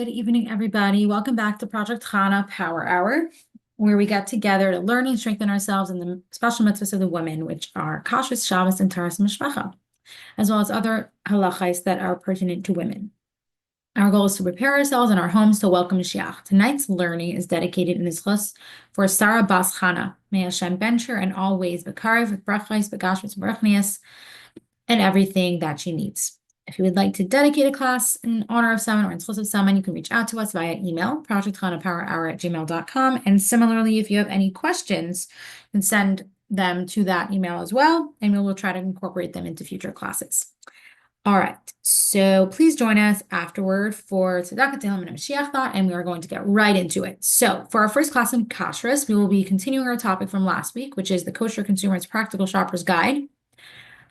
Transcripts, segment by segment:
Good evening, everybody. Welcome back to Project Chana Power Hour, where we get together to learn and strengthen ourselves in the special mitzvahs of the women, which are Kashrus, Shabbos, and Taras Mishpacha, as well as other halachas that are pertinent to women. Our goal is to prepare ourselves and our homes to welcome Mashiach. Tonight's learning is dedicated in this chus for Sarah Bas Chana. May Hashem bench her in all ways, b'karev, with brachos, b'gashmitz, b'rachnias, and everything that she needs. If you would like to dedicate a class in honor of someone or in schus of someone, you can reach out to us via email, projectchanapowerhour@gmail.com. And similarly, if you have any questions, you can send them to that email as well, and we will try to incorporate them into future classes. All right, so please join us afterward for Tzedakah Tehillim and Mashiach Thought, and we are going to get right into it. So for our first class in Kashrus, we will be continuing our topic from last week, which is the Kosher Consumer's Practical Shopper's Guide.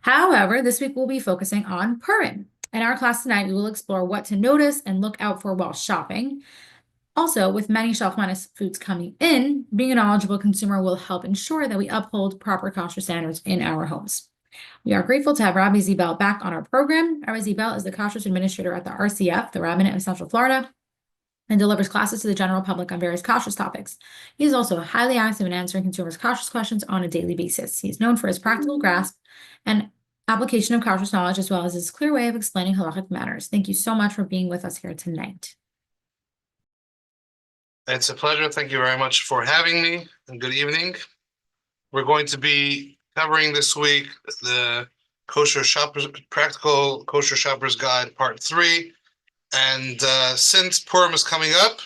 However, this week we'll be focusing on Purim. In our class tonight, we will explore what to notice and look out for while shopping. Also, with many shelf-minus foods coming in, being a knowledgeable consumer will help ensure that we uphold proper kosher standards in our homes. We are grateful to have Rabbi Zibell back on our program. Rabbi Zibell is the Kashrus administrator at the RCF, the Rabbinate of Central Florida, and delivers classes to the general public on various kashrus topics. He is also highly active in answering consumers' kashrus questions on a daily basis. He is known for his practical grasp and application of kashrus knowledge, as well as his clear way of explaining halachic matters. Thank you so much for being with us here tonight. It's a pleasure. Thank you very much for having me, and good evening. We're going to be covering this week the Practical Kosher Shopper's Guide, Part 3. And since Purim is coming up,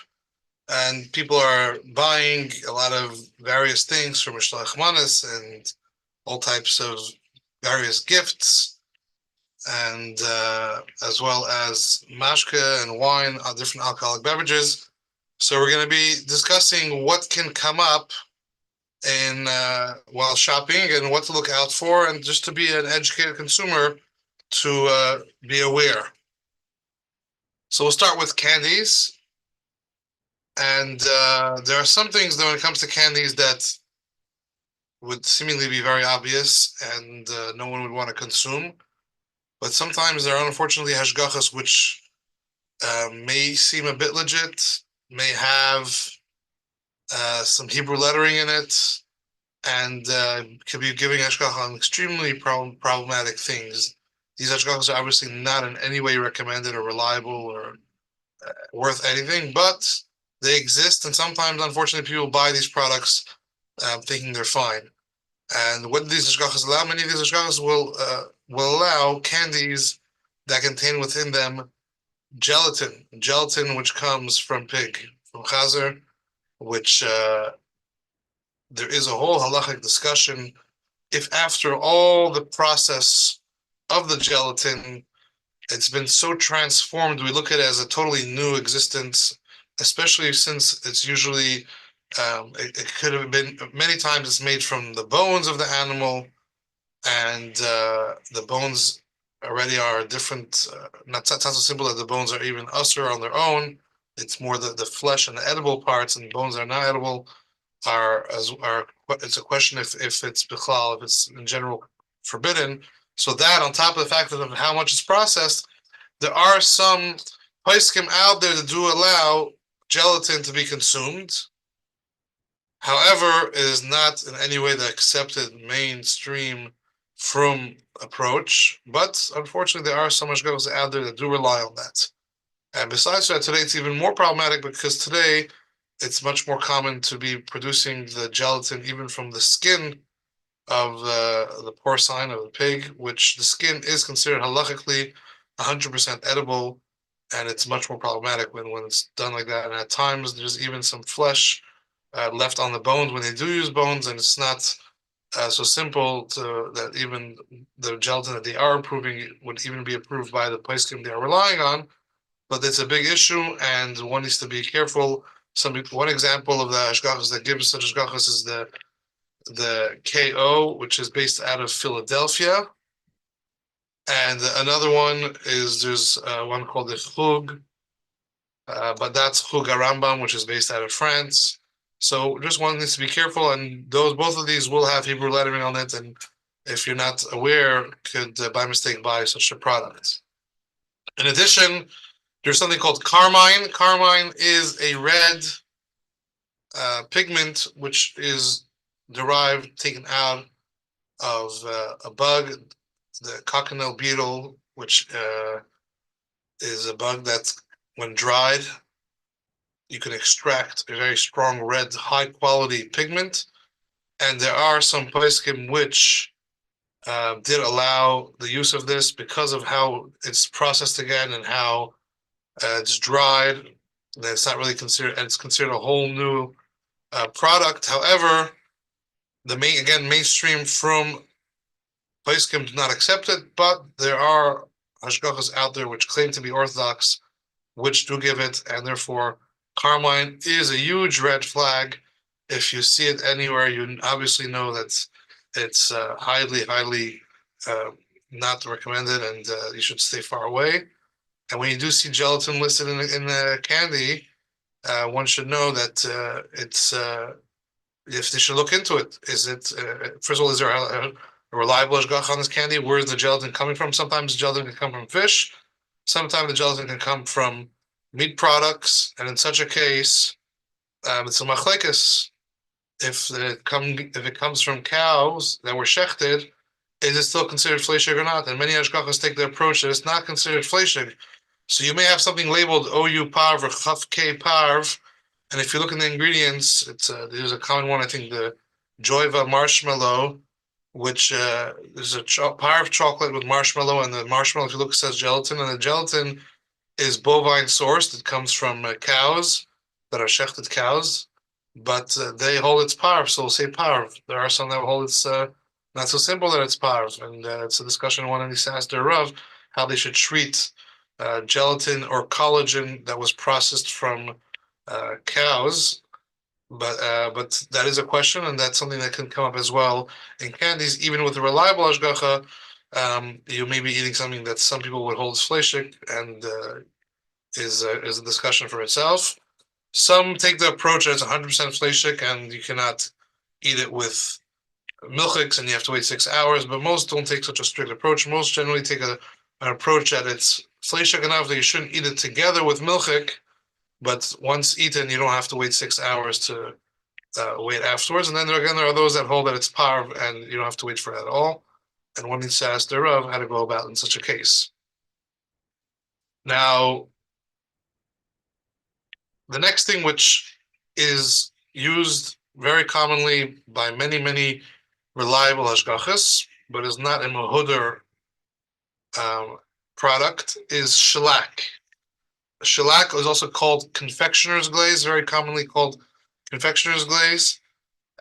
and people are buying a lot of various things from Mishloach Manos and all types of various gifts, and as well as mashka and wine, different alcoholic beverages. So we're going to be discussing what can come up in while shopping and what to look out for, and just to be an educated consumer to be aware. So we'll start with candies. And there are some things that when it comes to candies that would seemingly be very obvious and no one would want to consume. But sometimes there are unfortunately hashgachas which may seem a bit legit, may have some Hebrew lettering in it, and could be giving hashgacha on extremely problematic things. These hashgachas are obviously not in any way recommended or reliable or worth anything, but they exist, and sometimes, unfortunately, people buy these products thinking they're fine. And what do these hashgachas allow? Many of these hashgachas will allow candies that contain within them gelatin which comes from pig, from chazer, which there is a whole halachic discussion if after all the process of the gelatin, it's been so transformed, we look at it as a totally new existence, especially since it's usually, it could have been, many times it's made from the bones of the animal, and the bones already are different, not so simple that the bones are even usher on their own. It's more the flesh and the edible parts, and bones are not edible, it's a question if it's bichlal, if it's in general forbidden. So that, on top of the fact of how much it's processed, there are some poskim out there that do allow gelatin to be consumed. However, it is not in any way the accepted mainstream from approach. But unfortunately, there are some hashgachos out there that do rely on that. And besides that, today it's even more problematic because today it's much more common to be producing the gelatin even from the skin of the porcine, of the pig, which the skin is considered halachically 100% edible, and it's much more problematic when it's done like that. And at times there's even some flesh left on the bones when they do use bones, and it's not so simple that even the gelatin that they are approving would even be approved by the poskim they are relying on. But it's a big issue, and one needs to be careful. One example of the hashgachas that gives such hashgachas is the KO, which is based out of Philadelphia. And another one is, there's one called the Chug, but that's Chug Arambam, which is based out of France. So just one needs to be careful, and both of these will have Hebrew lettering on it, and if you're not aware, could by mistake buy such a product. In addition, There's something called carmine. Carmine is a red pigment which is taken out of a bug, the cochineal beetle, which is a bug that, when dried, you can extract a very strong red, high-quality pigment. And there are some poskim which did allow the use of this because of how it's processed again and how it's dried. And it's not really considered, and it's considered a whole new product. However, mainstream from poskim do not accept it, but there are hashgachas out there which claim to be orthodox, which do give it, and therefore carmine is a huge red flag. If you see it anywhere, you obviously know that it's highly not recommended, and you should stay far away. And when you do see gelatin listed in the candy, one should know that it's if they should look into it. Is it first of all, is there a reliable hashgacha on this candy? Where is the gelatin coming from? Sometimes the gelatin can come from fish. Sometimes the gelatin can come from meat products, and in such a case, it's a machlekes. If it comes from cows that were shechted, is it still considered fleishig or not? And many hashgachas take the approach that it's not considered fleishig. So you may have something labeled OU parv or chaf K parv, and if you look in the ingredients, there's a common one. I think the joiva marshmallow, which is a parv chocolate with marshmallow, and the marshmallow, if you look, it says gelatin, and the gelatin is bovine sourced. It comes from cows that are shechted cows, but they hold it's parv, so we'll say parv. There are some that hold it's not so simple that it's parv, and it's a discussion one in the asked the Rav how they should treat gelatin or collagen that was processed from cows. But that is a question, and that's something that can come up as well in candies. Even with a reliable hashgacha, you may be eating something that some people would hold as fleishik, and is a discussion for itself. Some take the approach that it's 100% fleishik, and you cannot eat it with milchiks, and you have to wait 6 hours. But most don't take such a strict approach. Most generally take an approach that it's fleishik enough that you shouldn't eat it together with milchik, but once eaten, you don't have to wait 6 hours to wait afterwards. And then there are those that hold that it's parv, and you don't have to wait for that at all. And one needs to ask the Rav how to go about in such a case. Now, the next thing, which is used very commonly by many reliable hashgachas, but is not a mehuder product, is shellac. Shellac is also called confectioner's glaze, very commonly called confectioner's glaze.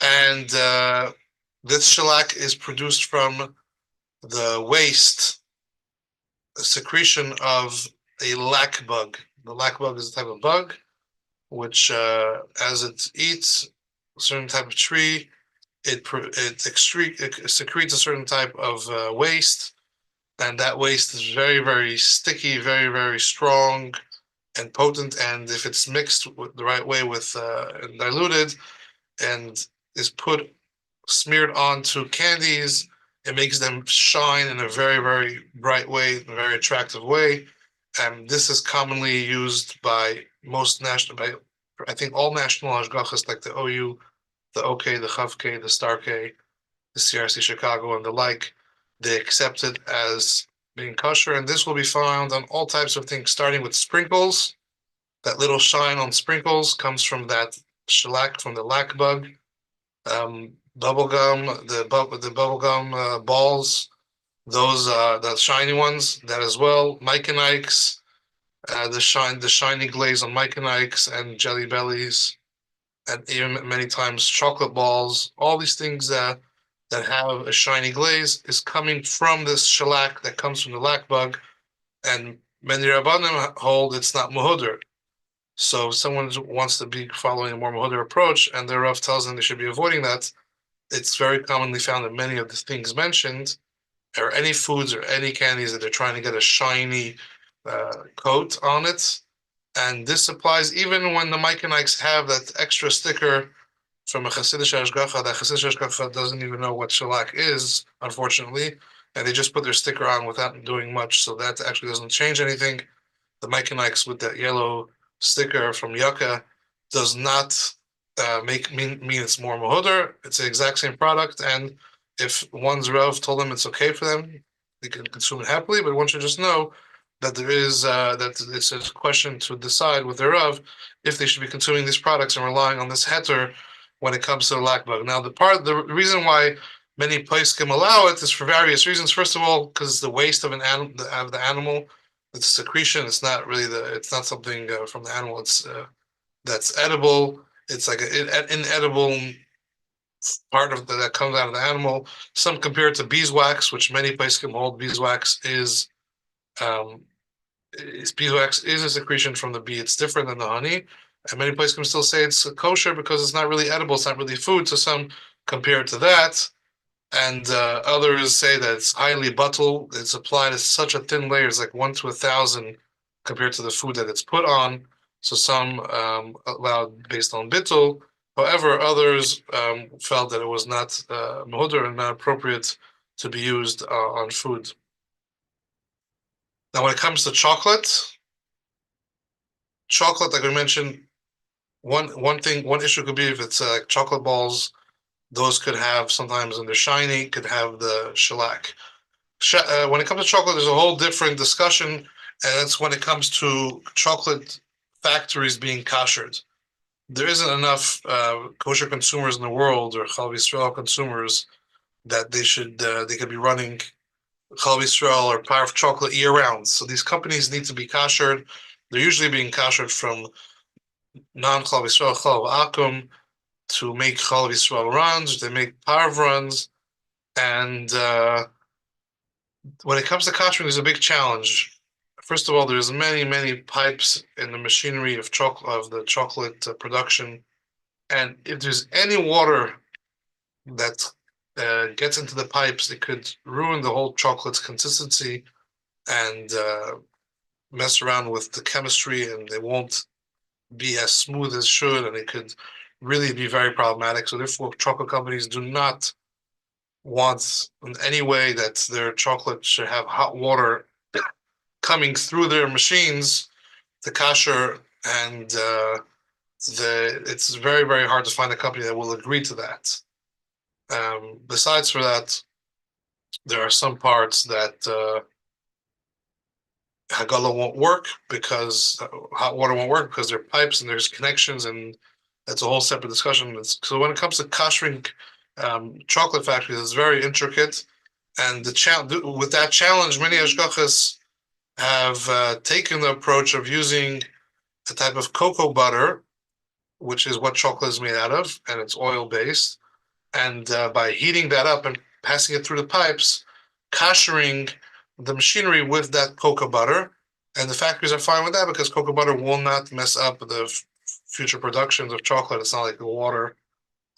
And this shellac is produced from the waste secretion of a lac bug. The lac bug is a type of bug which, as it eats a certain type of tree, it secretes a certain type of waste, and that waste is very sticky, very strong and potent. And if it's mixed with the right way with and diluted and is smeared onto candies, it makes them shine in a very bright way, in a very attractive way. And this is commonly used by I think all national hashgachas, like the OU, the OK, the Chav K, the Star K, the CRC Chicago, and the like. They accept it as being kosher, and this will be found on all types of things, starting with sprinkles. That little shine on sprinkles comes from that shellac, from the lac bug. Bubble gum, the bubble gum balls, those the shiny ones, that as well. Mike and Ike's, the shiny glaze on Mike and Ike's and Jelly Bellies, and even many times chocolate balls. All these things that have a shiny glaze is coming from this shellac that comes from the lac bug, and many Rabbanim hold it's not muhuder. So if someone wants to be following a more muhuder approach, and the Rav tells them they should be avoiding that, it's very commonly found in many of the things mentioned, or any foods or any candies that they're trying to get a shiny coat on it. And this applies even when the Mike and Ikes have that extra sticker from a Hasidic hashgacha. That Hasidic hashgacha doesn't even know what shellac is, unfortunately, and they just put their sticker on without doing much. So that actually doesn't change anything. the Mike and Ike's with that yellow sticker from Yucca does not mean it's more Mahuder. It's the exact same product, and if one's Rav told them it's okay for them, they can consume it happily. But one should just know that there is that it's a question to decide with their Rav if they should be consuming these products and relying on this heter when it comes to the lakbag. Now, the reason why many places can allow it is for various reasons. First of all, because the waste of the animal, it's secretion. It's not really it's not something from the animal. It's that's edible. It's like an inedible part of that comes out of the animal. Some compare it to beeswax, which many places can hold. Beeswax um, beeswax is a secretion from the bee. It's different than the honey, and many places can still say it's kosher because it's not really edible. It's not really food. So some compare it to that, and others say that it's highly buttle. It's applied as such a thin layer, it's like 1 to 1,000 compared to the food that it's put on. So some allowed based on bittul. However, others felt that it was not mehuder and not appropriate to be used on food. Now, when it comes to chocolate, like we mentioned, one issue could be if it's chocolate balls. Those could have sometimes when they're shiny, could have the shellac. When it comes to chocolate, there's a whole different discussion, and that's when it comes to chocolate factories being koshered. There isn't enough kosher consumers in the world or Chalav Yisrael consumers that they could be running Chalav Yisrael or Parv chocolate year round. So these companies need to be koshered. They're usually being koshered from non-Chalav Yisrael, Chalav Akum, to make Chalav Yisrael runs. They make Parv runs, and when it comes to koshering, there's a big challenge. First of all, there's many pipes in the machinery of the chocolate production, and if there's any water that gets into the pipes, it could ruin the whole chocolate's consistency and mess around with the chemistry, and it won't be as smooth as should, and it could really be very problematic. So therefore, chocolate companies do not want in any way that their chocolate should have hot water coming through their machines to kosher, and it's very hard to find a company that will agree to that. Besides for that, there are some parts that Hagala won't work because hot water won't work because there are pipes and there's connections, and that's a whole separate discussion. So when it comes to koshering chocolate factories, it's very intricate, and with that challenge, many hashgachas have taken the approach of using a type of cocoa butter, which is what chocolate is made out of, and it's oil based, and by heating that up and passing it through the pipes, koshering the machinery with that cocoa butter, and the factories are fine with that because cocoa butter will not mess up the future productions of chocolate. It's not like the water.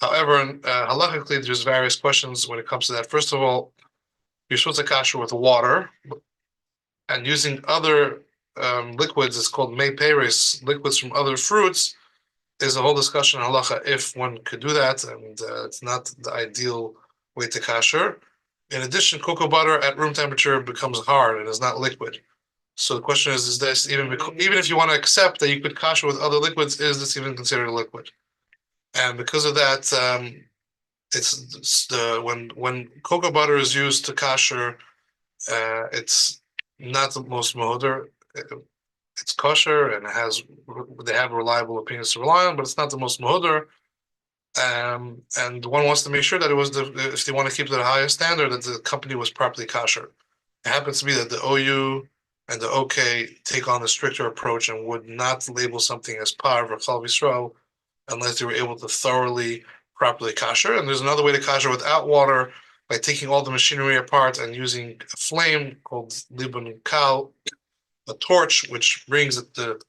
However, halachically, there's various questions when it comes to that. First of all, you're supposed to kosher with water, and using other liquids, it's called mei peres, liquids from other fruits, is a whole discussion in halacha if one could do that, and it's not the ideal way to kosher. In addition, cocoa butter at room temperature becomes hard and is not liquid. So the question is this even if you want to accept that you could kosher with other liquids, is this even considered a liquid? And because of that, it's the when cocoa butter is used to kosher, it's not the most mohuder. It's kosher and they have reliable opinions to rely on, but it's not the most mohuder. And one wants to make sure that if they want to keep it at a higher standard, that the company was properly kosher. It happens to be that the OU and the OK take on a stricter approach and would not label something as parv or chalav Yisrael unless they were able to thoroughly, properly kosher. And there's another way to kosher without water by taking all the machinery apart and using a flame called libun kal, a torch, which brings the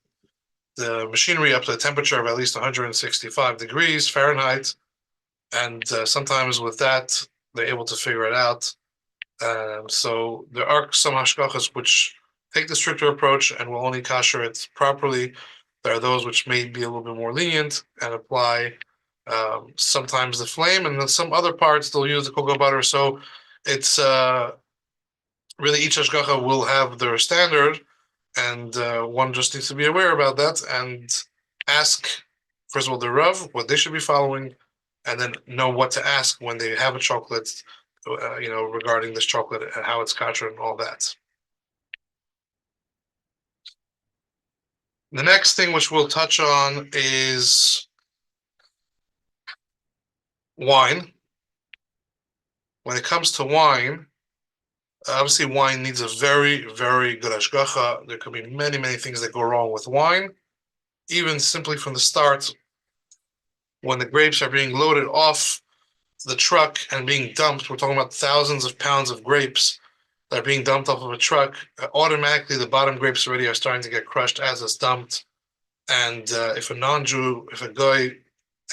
machinery up to a temperature of at least 165 degrees Fahrenheit. And sometimes with that, they're able to figure it out. So there are some hashgachas which take the stricter approach and will only kosher it properly. There are those which may be a little bit more lenient and apply sometimes the flame, and then some other parts they'll use the cocoa butter. So it's really each hashgacha will have their standard, And one just needs to be aware about that and ask, first of all, the Rav, what they should be following, and then know what to ask when they have a chocolate, regarding this chocolate and how it's kosher and all that. The next thing which we'll touch on is wine. When it comes to wine, obviously wine needs a very, very good hashgacha. There could be many, many things that go wrong with wine. Even simply from the start, when the grapes are being loaded off the truck and being dumped, we're talking about thousands of pounds of grapes that are being dumped off of a truck. Automatically, the bottom grapes already are starting to get crushed as it's dumped. And if a non-Jew, if a guy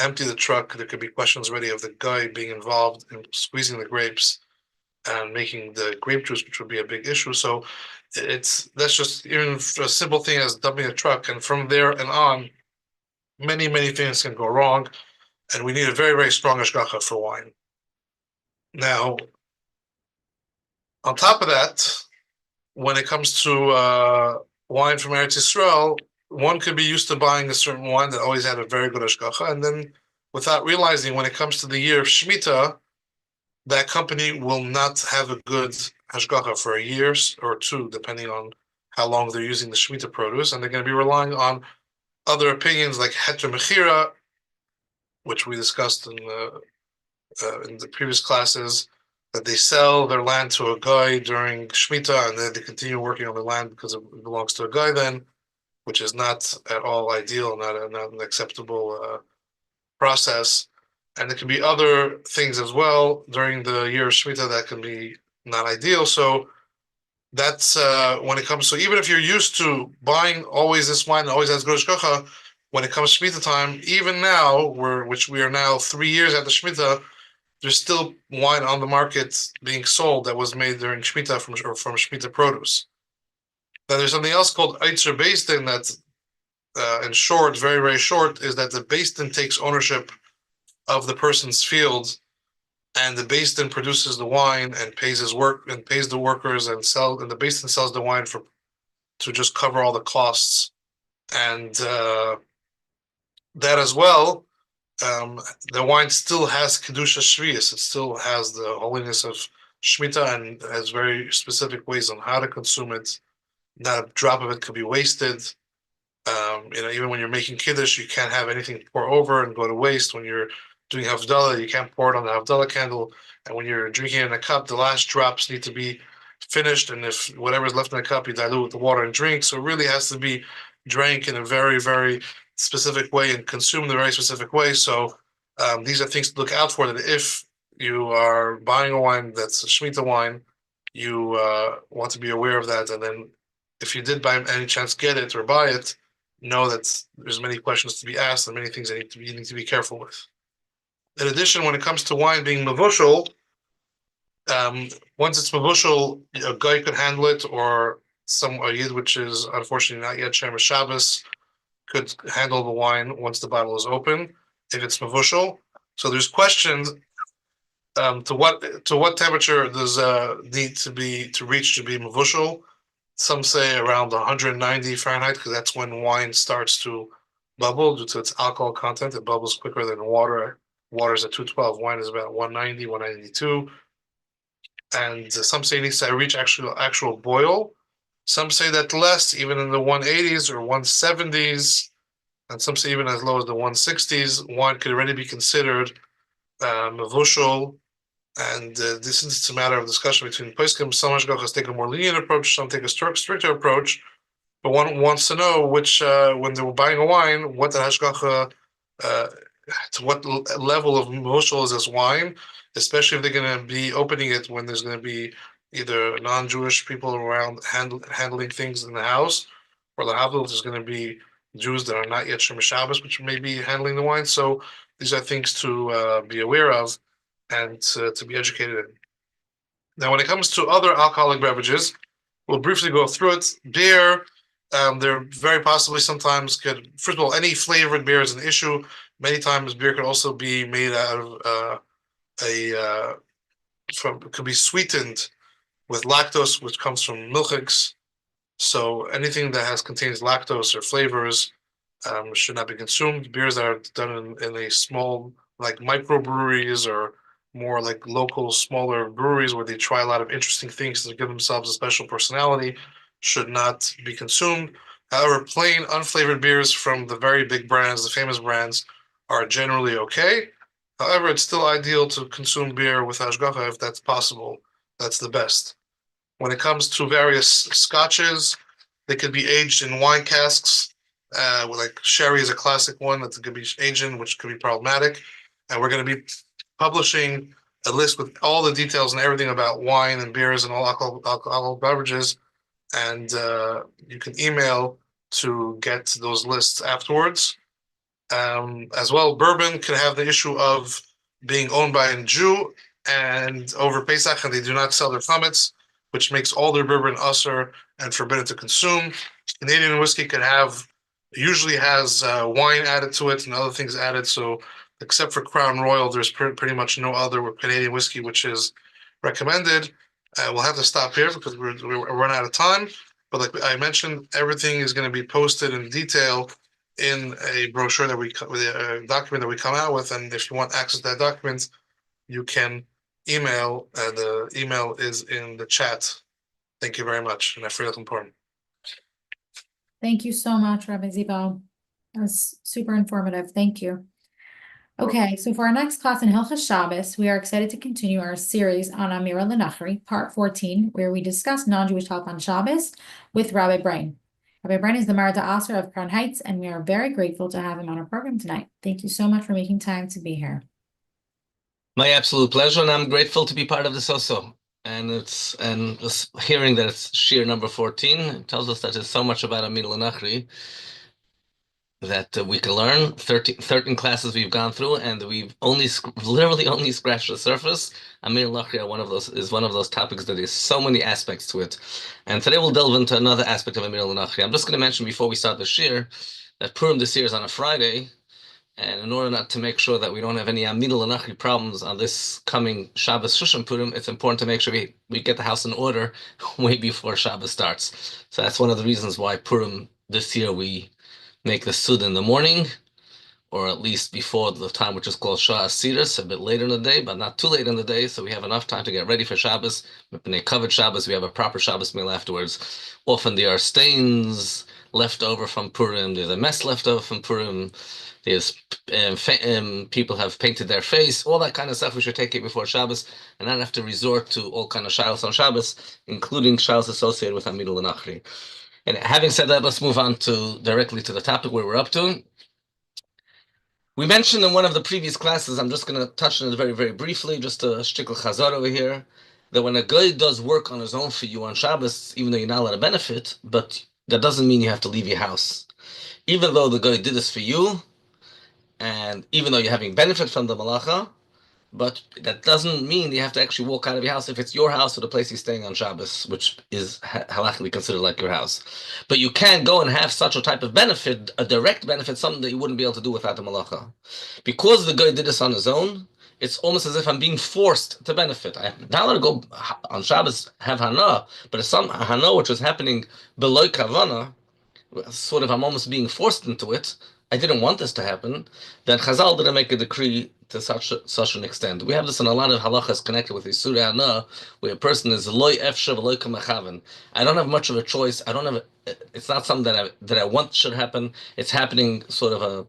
empty the truck, there could be questions already of the guy being involved in squeezing the grapes and making the grape juice, which would be a big issue. So that's just even a simple thing as dumping a truck, and from there and on, many, many things can go wrong, and we need a very, very strong hashgacha for wine. Now, on top of that, when it comes to wine from Eretz Yisrael, one could be used to buying a certain wine that always had a very good hashgacha, and then without realizing, when it comes to the year of Shemitah, that company will not have a good hashgacha for a year or two, depending on how long they're using the Shemitah produce, and they're going to be relying on other opinions like heter mechira, which we discussed in the previous classes, that they sell their land to a guy during Shemitah and then they continue working on the land because it belongs to a guy then, which is not at all ideal, not an acceptable process. And there can be other things as well during the year of Shemitah that can be not ideal. So that's when it comes to, even if you're used to buying always this wine, always has good hashgacha, when it comes to Shemitah time, even now, which we are now 3 years after Shemitah, there's still wine on the market being sold that was made during Shemitah from Shemitah produce. Now there's something else called Eitzer Beis Din that, in short, very, very short, is that the Beis Din takes ownership of the person's field, and the Beis Din produces the wine and pays his work and pays the workers and the Beis Din sells the wine to just cover all the costs, and that as well. The wine still has kedusha shvius. It still has the holiness of Shemitah and has very specific ways on how to consume it. Not a drop of it could be wasted. Even when you're making kiddush, you can't have anything pour over and go to waste. When you're doing havdalah, you can't pour it on the havdalah candle. And when you're drinking in a cup, the last drops need to be finished. And if whatever's left in the cup, you dilute with the water and drink. So it really has to be drank in a very, very specific way and consumed in a very specific way. So these are things to look out for. That if you are buying a wine that's a Shemitah wine, you want to be aware of that. And then if you did by any chance get it or buy it, know that there's many questions to be asked and many things that you need to be careful with. In addition, when it comes to wine being mevushal, once it's mevushal, a guy could handle it, or a yid, which is unfortunately not yet Shemer Shabbos, could handle the wine once the bottle is open, if it's mevushal. So there's questions to what temperature does need to reach to be mevushal. Some say around 190 Fahrenheit, because that's when wine starts to bubble due to its alcohol content. It bubbles quicker than water. Water is at 212. Wine is about 190, 192. And some say it needs to reach actual boil. Some say that less, even in the 180s or 170s, and some say even as low as the 160s, wine could already be considered mevushal. And this is a matter of discussion between poskim. Some hashgachas take a more lenient approach, some take a stricter approach. But one wants to know which, when they were buying a wine, what the hashgacha, to what level of mevushal is this wine, especially if they're going to be opening it when there's going to be either non-Jewish people around handling things in the house, or the havdil, there's going to be Jews that are not yet Shemer Shabbos, which may be handling the wine. So these are things to be aware of and to be educated in. Now, when it comes to other alcoholic beverages, we'll briefly go through it. Beer, there very possibly sometimes could, first of all, any flavored beer is an issue. Many times beer could also be made out of could be sweetened with lactose, which comes from milchiks. So anything that contains lactose or flavors should not be consumed. Beers that are done in a small, like microbreweries or more like local, smaller breweries where they try a lot of interesting things to give themselves a special personality should not be consumed. However, plain unflavored beers from the very big brands, the famous brands, are generally okay. However, it's still ideal to consume beer with hashgacha if that's possible. That's the best. When it comes to various scotches, they could be aged in wine casks. Like sherry is a classic one that could be aged in, which could be problematic. And we're going to be publishing a list with all the details and everything about wine and beers and all alcohol beverages. And you can email to get those lists afterwards. As well, bourbon can have the issue of being owned by a Jew and over Pesach, and they do not sell their chametz, which makes all their bourbon usher and forbidden to consume. Canadian whiskey usually has wine added to it and other things added. So, except for Crown Royal, there's pretty much no other Canadian whiskey which is recommended. We'll have to stop here because we're running out of time. But like I mentioned, everything is going to be posted in detail in a brochure a document that we come out with. And if you want access to that document, you can email. The email is in the chat. Thank you very much. And I feel it's important. Thank you so much, Rabbi Zibell. That was super informative. Thank you. Okay, so for our next class in Hilchos Shabbos, we are excited to continue our series on Amira Lenachri, part 14, where we discuss non-Jewish talk on Shabbos with Rabbi Braun. Rabbi Braun is the Marada Asr of Crown Heights, and we are very grateful to have him on our program tonight. Thank you so much for making time to be here. My absolute pleasure, and I'm grateful to be part of this also. And just hearing that it's Shir number 14, it tells us that there's so much about Amir Lenachri that we can learn. 13 classes we've gone through, and we've literally only scratched the surface. Amir Lenachri is one of those topics that is so many aspects to it. And today we'll delve into another aspect of Amir Lenachri. I'm just going to mention before we start the Shir that Purim this year is on a Friday. And in order not to make sure that we don't have any Amir Lenachri problems on this coming Shabbos Shushan Purim, it's important to make sure we get the house in order way before Shabbos starts. So that's one of the reasons why Purim this year we make the Sud in the morning, or at least before the time which is called Shah Asiris, a bit later in the day, but not too late in the day, so we have enough time to get ready for Shabbos. When they covered Shabbos, we have a proper Shabbos meal afterwards. Often there are stains left over from Purim, there's a mess left over from Purim, there's people have painted their face, all that kind of stuff we should take it before Shabbos, and not have to resort to all kind of shilos on Shabbos, including shilos associated with Amir Lenachri. And having said that, let's move on directly to the topic where we're up to. We mentioned in one of the previous classes, I'm just going to touch on it very, very briefly, just a shtickl chazar over here, that when a guy does work on his own for you on Shabbos, even though you're not allowed to benefit, but that doesn't mean you have to leave your house. Even though the guy did this for you, and even though you're having benefit from the malacha, but that doesn't mean you have to actually walk out of your house if it's your house or the place you're staying on Shabbos, which is halachically considered like your house. But you can go and have such a type of benefit, a direct benefit, something that you wouldn't be able to do without the malacha. Because the guy did this on his own, it's almost as if I'm being forced to benefit. I'm not allowed to go on Shabbos, have Hana, but if some Hana which was happening below Kavana, sort of I'm almost being forced into it, I didn't want this to happen, then Chazal didn't make a decree to such an extent. We have this in a lot of halachas connected with Isurei Hana, where a person is loy efshe v'loy kamachaven. I don't have much of a choice. It's not something that I want should happen. It's happening sort of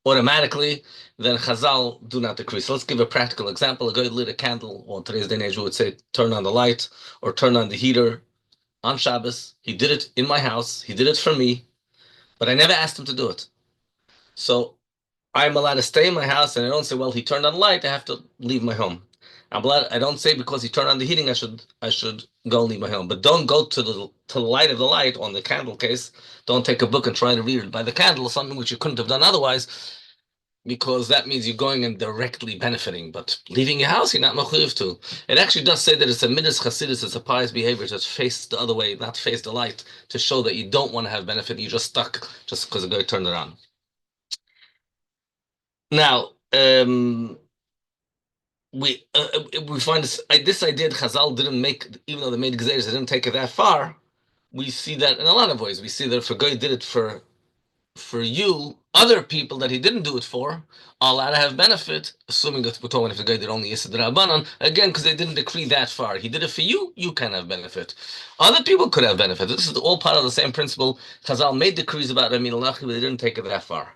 automatically. Then Chazal do not decree. So let's give a practical example. A guy lit a candle, or in today's day and age we would say turn on the light or turn on the heater on Shabbos. He did it in my house. He did it for me, but I never asked him to do it. So I'm allowed to stay in my house, and I don't say, well, he turned on the light, I have to leave my home. I don't say because he turned on the heating, I should go and leave my home. But don't go to the light of the light on the candle case. Don't take a book and try to read it by the candle, something which you couldn't have done otherwise, because that means you're going and directly benefiting. But leaving your house, you're not mechuyev to. It actually does say that it's a midas chasidus, it's a pious behavior to face the other way, not face the light, to show that you don't want to have benefit, you're just stuck just because the guy turned it on. Now, we find this idea that Chazal didn't make, even though they made Gezeres, they didn't take it that far. we see that in a lot of ways. We see that if a guy did it for you, other people that he didn't do it for are allowed to have benefit, assuming that we're talking if the guy did only Yisad Rabbanan, again, because they didn't decree that far. He did it for you, you can have benefit. Other people could have benefit. This is all part of the same principle. Chazal made decrees about Ramin al-Nachi, but they didn't take it that far.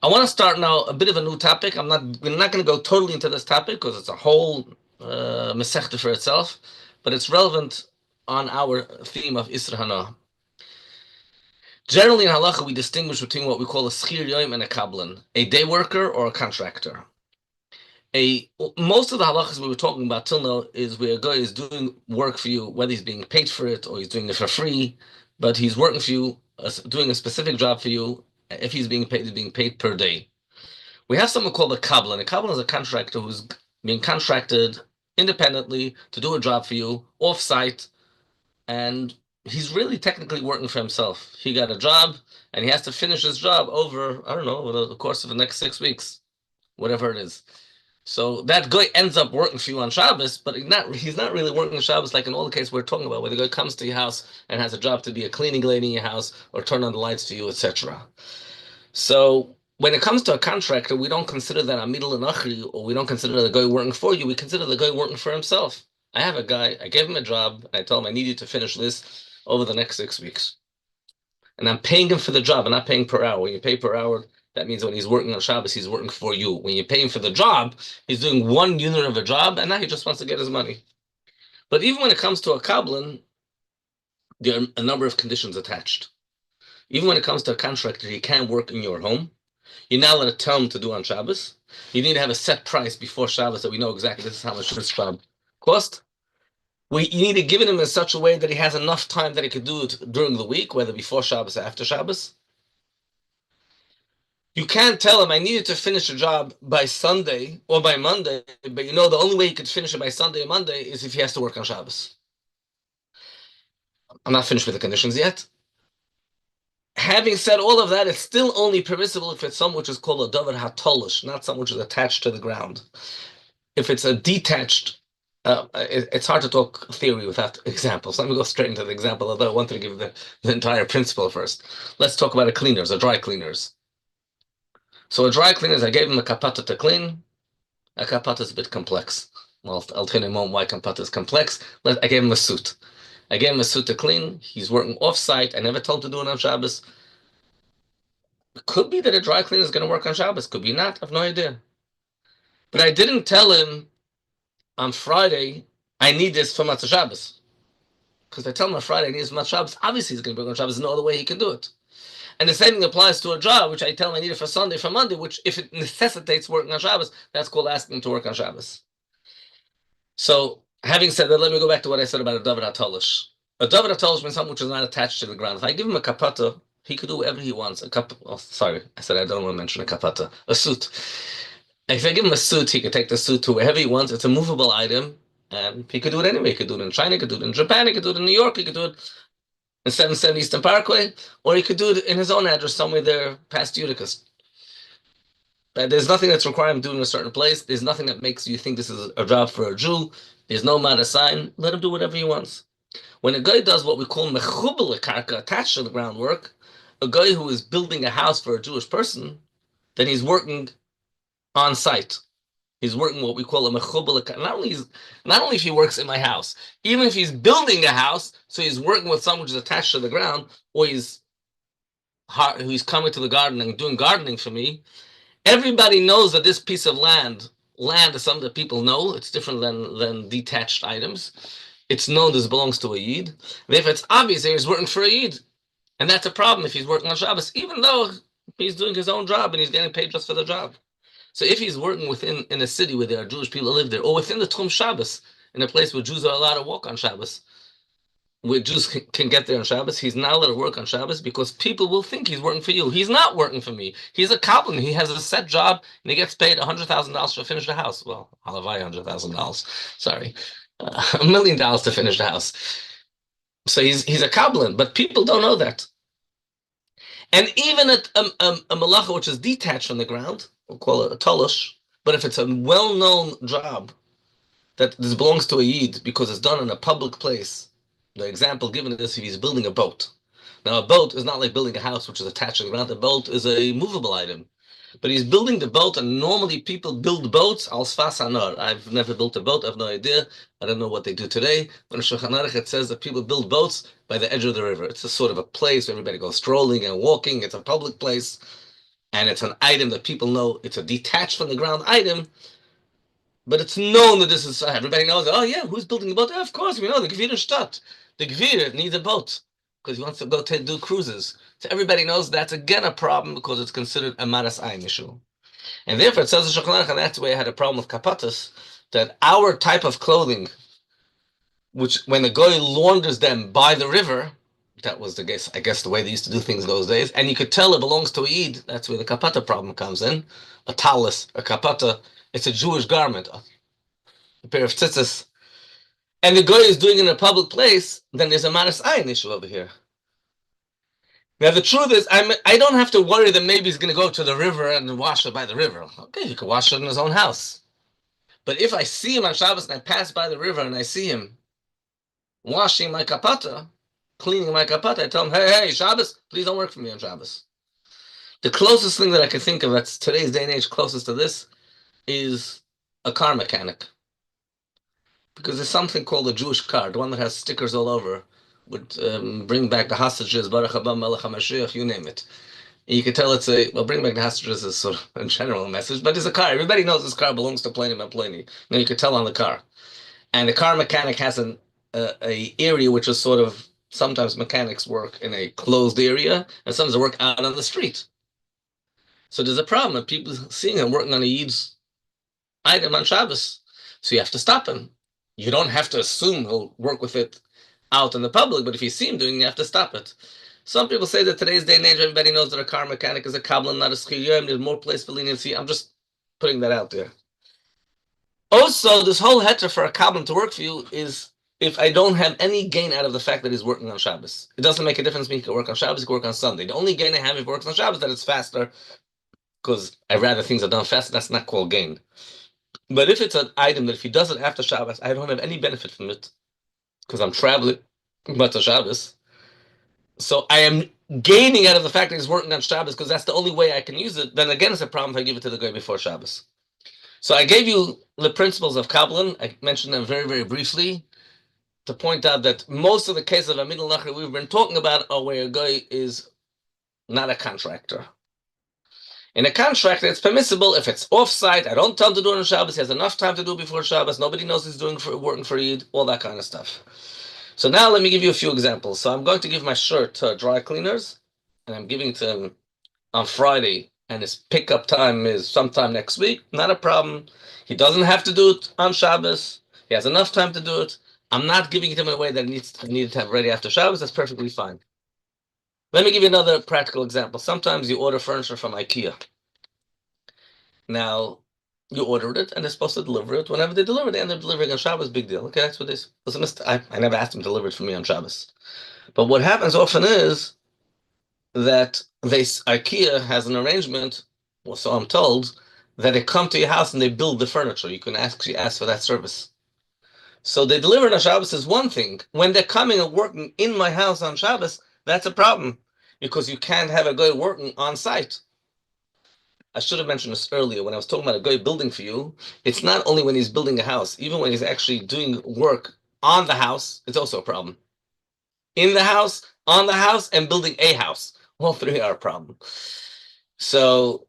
I want to start now a bit of a new topic. We're not going to go totally into this topic because it's a whole mesechta for itself, but it's relevant on our theme of Isra Hana. Generally in halacha, we distinguish between what we call a schir yoim and a kablan, a day worker or a contractor. Most of the halachas we were talking about till now is where a guy is doing work for you, whether he's being paid for it or he's doing it for free, but he's working for you, doing a specific job for you. If he's being paid per day. We have someone called a kablan. A kablan is a contractor who's being contracted independently to do a job for you, off-site, and he's really technically working for himself. He got a job, and he has to finish his job over, I don't know, over the course of the next 6 weeks, whatever it is. So that guy ends up working for you on Shabbos, but he's not really working on Shabbos like in all the cases we're talking about, where the guy comes to your house and has a job to be a cleaning lady in your house or turn on the lights for you, etc. So when it comes to a contractor, we don't consider that a midl nachri, or we don't consider the guy working for you. We consider the guy working for himself. I have a guy, I gave him a job, and I told him I need you to finish this over the next 6 weeks. And I'm paying him for the job. I'm not paying per hour. When you pay per hour, that means when he's working on Shabbos, he's working for you. When you pay him for the job, he's doing 1 unit of a job, and now he just wants to get his money. But even when it comes to a kablan, there are a number of conditions attached. Even when it comes to a contractor, he can't work in your home. You're not allowed to tell him to do on Shabbos. You need to have a set price before Shabbos so we know exactly this is how much this job cost. You need to give it him in such a way that he has enough time that he could do it during the week, whether before Shabbos or after Shabbos. You can't tell him, I needed to finish a job by Sunday or by Monday, but you know the only way he could finish it by Sunday or Monday is if he has to work on Shabbos. I'm not finished with the conditions yet. Having said all of that, it's still only permissible if it's something which is called a davar hatolish, not something which is attached to the ground. If it's a detached, it's hard to talk theory without examples. Let me go straight into the example, although I wanted to give the entire principle first. Let's talk about a dry cleaners. So a dry cleaners, I gave him a kapata to clean. A kapata is a bit complex. Well, I'll tell you in a moment why kapata is complex. I gave him a suit. I gave him a suit to clean. He's working off-site. I never told him to do it on Shabbos. It could be that a dry cleaner is going to work on Shabbos. Could be not. I have no idea. But I didn't tell him on Friday, I need this for Matzah Shabbos. Because I tell him on Friday, I need this for Matzah Shabbos. Obviously, he's going to work on Shabbos. There's no other way he can do it. And the same thing applies to a job, which I tell him I need it for Sunday, for Monday, which if it necessitates working on Shabbos, that's called asking him to work on Shabbos. So, having said that, let me go back to what I said about a davar hatolish. A davar hatolish means something which is not attached to the ground. If I give him a kapata, he could do whatever he wants. I said I don't want to mention a kapata. A suit. If I give him a suit, he could take the suit to wherever he wants. It's a movable item, and he could do it anyway. He could do it in China, he could do it in Japan, he could do it in New York, he could do it in 770 Eastern Parkway, or he could do it in his own address somewhere there past Uticus. There's nothing that's required him to do in a certain place. There's nothing that makes you think this is a job for a Jew. There's no matter sign. Let him do whatever he wants. When a guy does what we call mechubel karka, attached to the groundwork, a guy who is building a house for a Jewish person, then he's working on site. He's working what we call a mechubel. Not only if he works in my house, even if he's building a house, so he's working with someone which is attached to the ground, or he's coming to the garden and doing gardening for me. Everybody knows that this piece of land is something that people know. It's different than detached items. It's known this belongs to a Yid. Therefore, it's obvious that he's working for a Yid. And that's a problem if he's working on Shabbos, even though he's doing his own job and he's getting paid just for the job. So if he's working in a city where there are Jewish people who live there, or within the Tchum Shabbos, in a place where Jews are allowed to walk on Shabbos, where Jews can get there on Shabbos, he's not allowed to work on Shabbos because people will think he's working for you. He's not working for me. He's a kabbalah. He has a set job, and he gets paid $100,000 to finish the house. Well, I'll buy $100,000. Sorry. $1 million to finish the house. So he's a kabbalah, but people don't know that. And even at a malacha which is detached from the ground, we'll call it a tolosh, but if it's a well-known job that this belongs to a Yid because it's done in a public place, The example given is if he's building a boat. Now, a boat is not like building a house, which is attached to the ground. A boat is a movable item. But he's building the boat, and normally people build boats al sfas hanar. I've never built a boat. I have no idea. I don't know what they do today. But in Shulchan Aruch it says that people build boats by the edge of the river. It's a sort of a place where everybody goes strolling and walking. It's a public place, and it's an item that people know. It's a detached from the ground item, but it's known that this is, everybody knows, oh yeah, who's building a boat? Of course, we know, the Gvir in Stadt. The Gvir needs a boat because he wants to go do cruises. So everybody knows that's again a problem because it's considered a maras ayin issue. And therefore, it says in Shulchan Aruch, and that's why I had a problem with kapatas, that our type of clothing, which when the goy launders them by the river, that was the guess, I guess the way they used to do things those days, and you could tell it belongs to a Eid. That's where the kapata problem comes in. A talis, a kapata, it's a Jewish garment, a pair of tzitzis, and the goy is doing it in a public place, then there's a maras ayin issue over here. Now the truth is, I don't have to worry that maybe he's going to go to the river and wash it by the river. Okay, he can wash it in his own house. But if I see him on Shabbos and I pass by the river and I see him washing my kapata, cleaning my kapata, I tell him, hey, Shabbos, please don't work for me on Shabbos. The closest thing that I can think of that's today's day and age closest to this is a car mechanic. Because there's something called a Jewish car, the one that has stickers all over, would bring back the hostages, Baruch haba Melech HaMashiach, you name it. And you can tell it's bring back the hostages is sort of a general message, but it's a car. Everybody knows this car belongs to Pliny and Pliny. Now you can tell on the car. And the car mechanic has a area which is sort of, sometimes mechanics work in a closed area, and sometimes they work out on the street. So there's a problem of people seeing him working on a Yid's item on Shabbos. So you have to stop him. You don't have to assume he'll work with it out in the public, but if you see him doing it, you have to stop it. Some people say that today's day and age, everybody knows that a car mechanic is a kabbalah, not a schiyum. There's more place for leniency. I'm just putting that out there. Also, this whole heter for a kabbalah to work for you is if I don't have any gain out of the fact that he's working on Shabbos. It doesn't make a difference to me. He can work on Shabbos, he can work on Sunday. The only gain I have if he works on Shabbos is that it's faster, because I'd rather things are done faster. That's not called gain. But if it's an item that if he does it after Shabbos, I don't have any benefit from it because I'm traveling but to Shabbos. So I am gaining out of the fact that he's working on Shabbos because that's the only way I can use it. Then again, it's a problem if I give it to the guy before Shabbos. So I gave you the principles of Kabbalah. I mentioned them very, very briefly to point out that most of the cases of Amid al-Nachri we've been talking about are where a guy is not a contractor. In a contract, it's permissible if it's off-site. I don't tell him to do it on Shabbos. He has enough time to do it before Shabbos. Nobody knows he's working for Eid, all that kind of stuff. So now let me give you a few examples. So I'm going to give my shirt to dry cleaners, and I'm giving it to him on Friday, and his pickup time is sometime next week. Not a problem. He doesn't have to do it on Shabbos. He has enough time to do it. I'm not giving it to him in a way that I need to have ready after Shabbos. That's perfectly fine. Let me give you another practical example. Sometimes you order furniture from IKEA. Now, you ordered it, and they're supposed to deliver it. Whenever they deliver, they end up delivering on Shabbos. Big deal. Okay, that's what it is. Listen, I never asked them to deliver it for me on Shabbos. But what happens often is that IKEA has an arrangement, well, so I'm told, that they come to your house and they build the furniture. You can actually ask for that service. So they deliver it on Shabbos is one thing. When they're coming and working in my house on Shabbos, that's a problem because you can't have a guy working on site. I should have mentioned this earlier when I was talking about a guy building for you. It's not only when he's building a house, even when he's actually doing work on the house, it's also a problem. In the house, on the house, and building a house. All three are a problem. So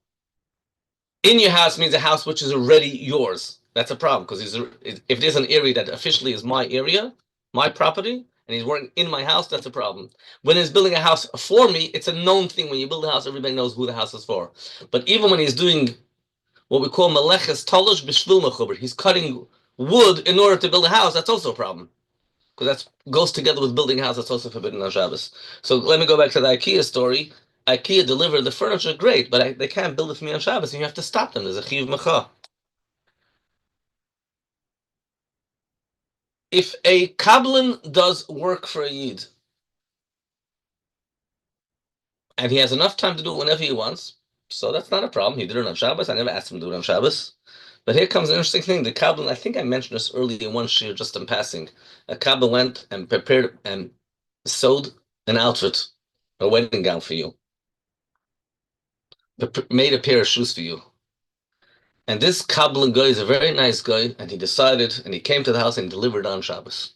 in your house means a house which is already yours. That's a problem because if there's an area that officially is my area, my property, and he's working in my house, that's a problem. When he's building a house for me, it's a known thing. When you build a house, everybody knows who the house is for. But even when he's doing what we call meleches talosh b'shvil mechuber, he's cutting wood in order to build a house, that's also a problem. Because that goes together with building a house that's also forbidden on Shabbos. So let me go back to the IKEA story. IKEA delivered the furniture, great, but they can't build it for me on Shabbos, and you have to stop them. There's a chiv mecha. If a kabbalan does work for a yid, and he has enough time to do it whenever he wants, so that's not a problem. He did it on Shabbos. I never asked him to do it on Shabbos. But here comes an interesting thing. The Kabbalah, I think I mentioned this earlier in one shir just in passing. A Kabbalah went and prepared and sewed an outfit, a wedding gown for you, made a pair of shoes for you. And this Kabbalah guy is a very nice guy, and he decided, and he came to the house and delivered on Shabbos.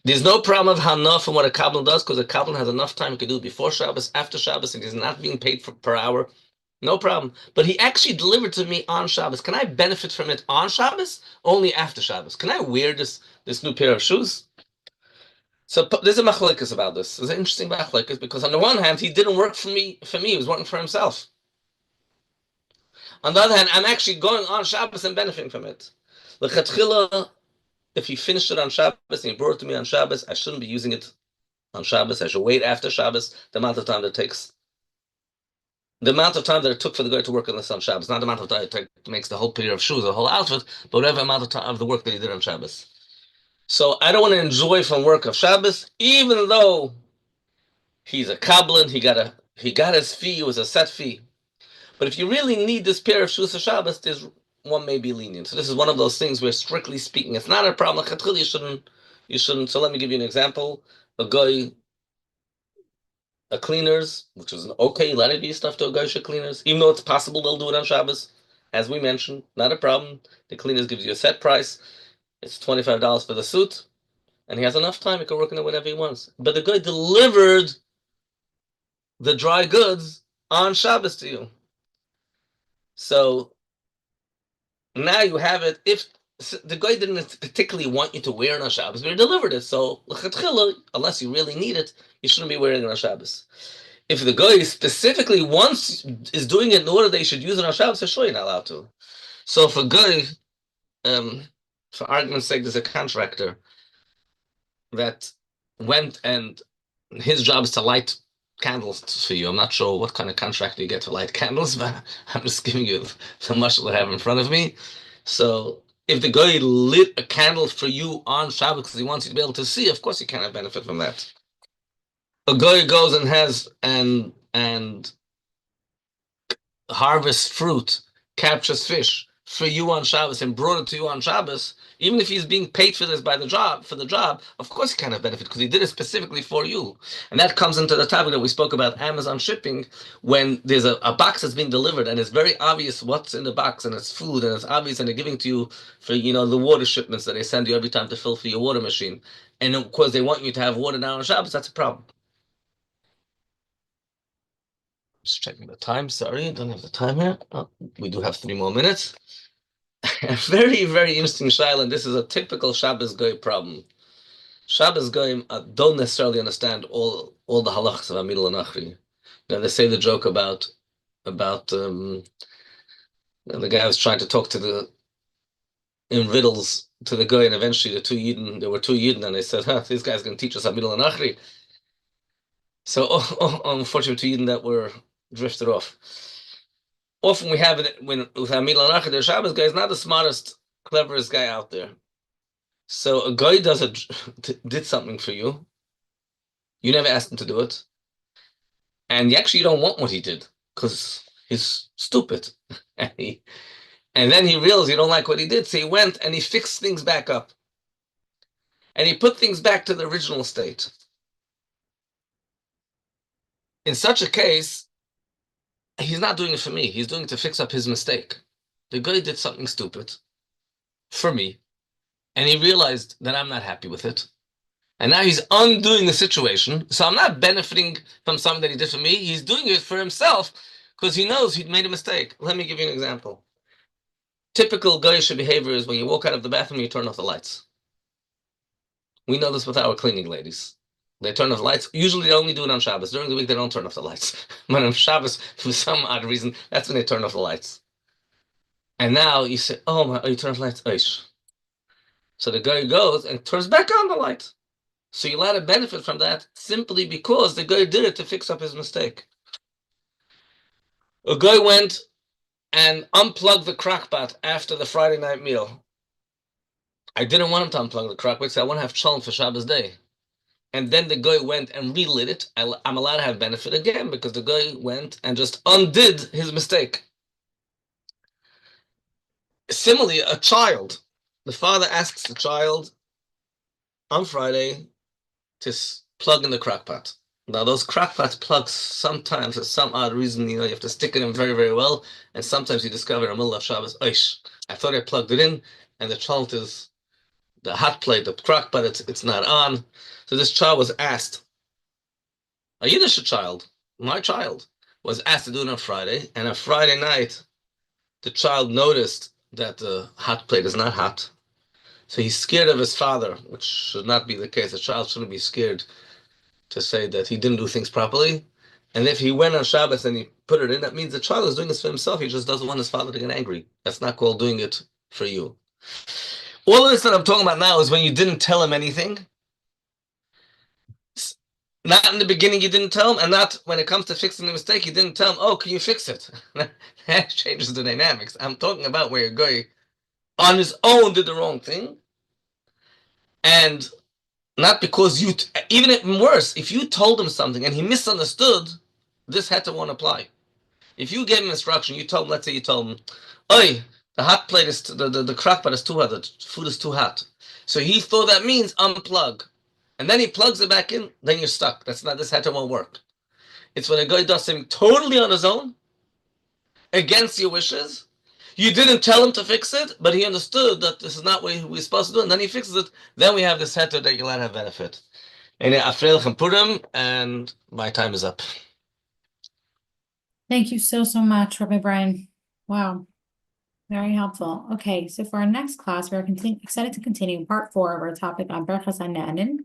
There's no problem of Hana from what a Kabbalah does, because a Kabbalah has enough time he can do it before Shabbos, after Shabbos, and he's not being paid per hour. No problem. But he actually delivered to me on Shabbos. Can I benefit from it on Shabbos? Only after Shabbos. Can I wear this new pair of shoes? So there's a machlekes about this. There's an interesting machlekes because on the one hand, he didn't work for me. He was working for himself. On the other hand, I'm actually going on Shabbos and benefiting from it. If he finished it on Shabbos and he brought it to me on Shabbos, I shouldn't be using it on Shabbos. I should wait after Shabbos, the amount of time that it takes. The amount of time that it took for the guy to work on this on Shabbos, not the amount of time it makes the whole pair of shoes, the whole outfit, but whatever amount of time of the work that he did on Shabbos. So I don't want to enjoy from work of Shabbos, even though he's a Kabbalah, he got his fee, it was a set fee. But if you really need this pair of shoes for Shabbos, there's one may be lenient. So this is one of those things where, strictly speaking, it's not a problem. You shouldn't. So let me give you an example. A cleaners, which is an okay, let it be stuff to a Kosher cleaners, even though it's possible they'll do it on Shabbos, as we mentioned, not a problem. The cleaners gives you a set price. It's $25 for the suit, and he has enough time. He can work in it whenever he wants. But the guy delivered the dry goods on Shabbos to you. So now you have it. If the guy didn't particularly want you to wear it on Shabbos, but he delivered it. So unless you really need it, you shouldn't be wearing it on Shabbos. If the guy specifically is doing it in order they should use it on Shabbos, for sure you're not allowed to. So if a guy, for argument's sake, there's a contractor that went and his job is to light candles for you. I'm not sure what kind of contract you get to light candles, but I'm just giving you the mushal that I have in front of me. So if the guy lit a candle for you on Shabbos because he wants you to be able to see, of course you cannot benefit from that. A guy goes and has and harvests fruit, captures fish for you on Shabbos and brought it to you on Shabbos, even if he's being paid for this by the job, of course he cannot benefit because he did it specifically for you. And that comes into the topic that we spoke about Amazon shipping, when there's a box that's being delivered and it's very obvious what's in the box and it's food and it's obvious and they're giving to you for, the water shipments that they send you every time to fill for your water machine. And of course they want you to have water now on Shabbos, that's a problem. Just checking the time. Sorry, I don't have the time here. Oh, we do have 3 more minutes. A very, very interesting shaila, and this is a typical Shabbos goy problem. Shabbos goyim don't necessarily understand all the halachas of Amidul Nachri. They say the joke about the guy was trying to talk in riddles to the guy, and eventually there were two Yidden, and they said, this guy's going to teach us Amidul Nachri. So, unfortunately, 2 Yidden that were drifted off. Often we have it with Amidul Nachri, the Shabbos guy is not the smartest, cleverest guy out there. So a guy did something for you. You never asked him to do it. And you actually don't want what he did because he's stupid. And then he realized you don't like what he did. So he went and he fixed things back up. And he put things back to the original state. In such a case, he's not doing it for me. He's doing it to fix up his mistake. The guy did something stupid for me. And he realized that I'm not happy with it. And now he's undoing the situation. So I'm not benefiting from something that he did for me. He's doing it for himself because he knows he'd made a mistake. Let me give you an example. Typical Goyish behavior is when you walk out of the bathroom, you turn off the lights. We know this with our cleaning ladies. They turn off the lights. Usually they only do it on Shabbos. During the week, they don't turn off the lights. But on Shabbos, for some odd reason, that's when they turn off the lights. And now you say, you turn off the lights. Oish. So the guy goes and turns back on the light. So you're allowed to benefit from that simply because the guy did it to fix up his mistake. A guy went and unplugged the crockpot after the Friday night meal. I didn't want him to unplug the crockpot, so I want to have shalom for Shabbos day. And then the guy went and relit it. I'm allowed to have benefit again because the guy went and just undid his mistake. Similarly, a child, the father asks the child on Friday to plug in the crock pot. Now, those crock pot plugs sometimes, for some odd reason, you have to stick it in very, very well. And sometimes you discover in the middle of Shabbos, Oish, I thought I plugged it in, and the child is the hot plate, the crock pot, it's not on. So this child was asked, a Yiddish child, my child, was asked to do it on Friday. And on Friday night, the child noticed that the hot plate is not hot. So he's scared of his father, which should not be the case. A child shouldn't be scared to say that he didn't do things properly. And if he went on Shabbos and he put it in, that means the child is doing this for himself. He just doesn't want his father to get angry. That's not called doing it for you. All of this that I'm talking about now is when you didn't tell him anything. Not in the beginning you didn't tell him, and not when it comes to fixing the mistake, you didn't tell him, oh, can you fix it? That changes the dynamics. I'm talking about where your guy on his own did the wrong thing. And not because you, even worse, if you told him something and he misunderstood, this had to won't apply. If you gave him instruction, you told him, let's say you told him, oi, the hot plate is, the crock pot is too hot, the food is too hot. So he thought that means unplug. And then he plugs it back in, then you're stuck. That's not, this had to won't work. It's when a guy does something totally on his own, against your wishes. You didn't tell him to fix it, but he understood that this is not what we're supposed to do, and then he fixes it. Then we have this heter that you'll have benefit. And Afreil Purim, and my time is up. Thank you so much, Rabbi Brian. Wow, very helpful. Okay, so for our next class, we're excited to continue part 4 of our topic on Birchas Hanehenin.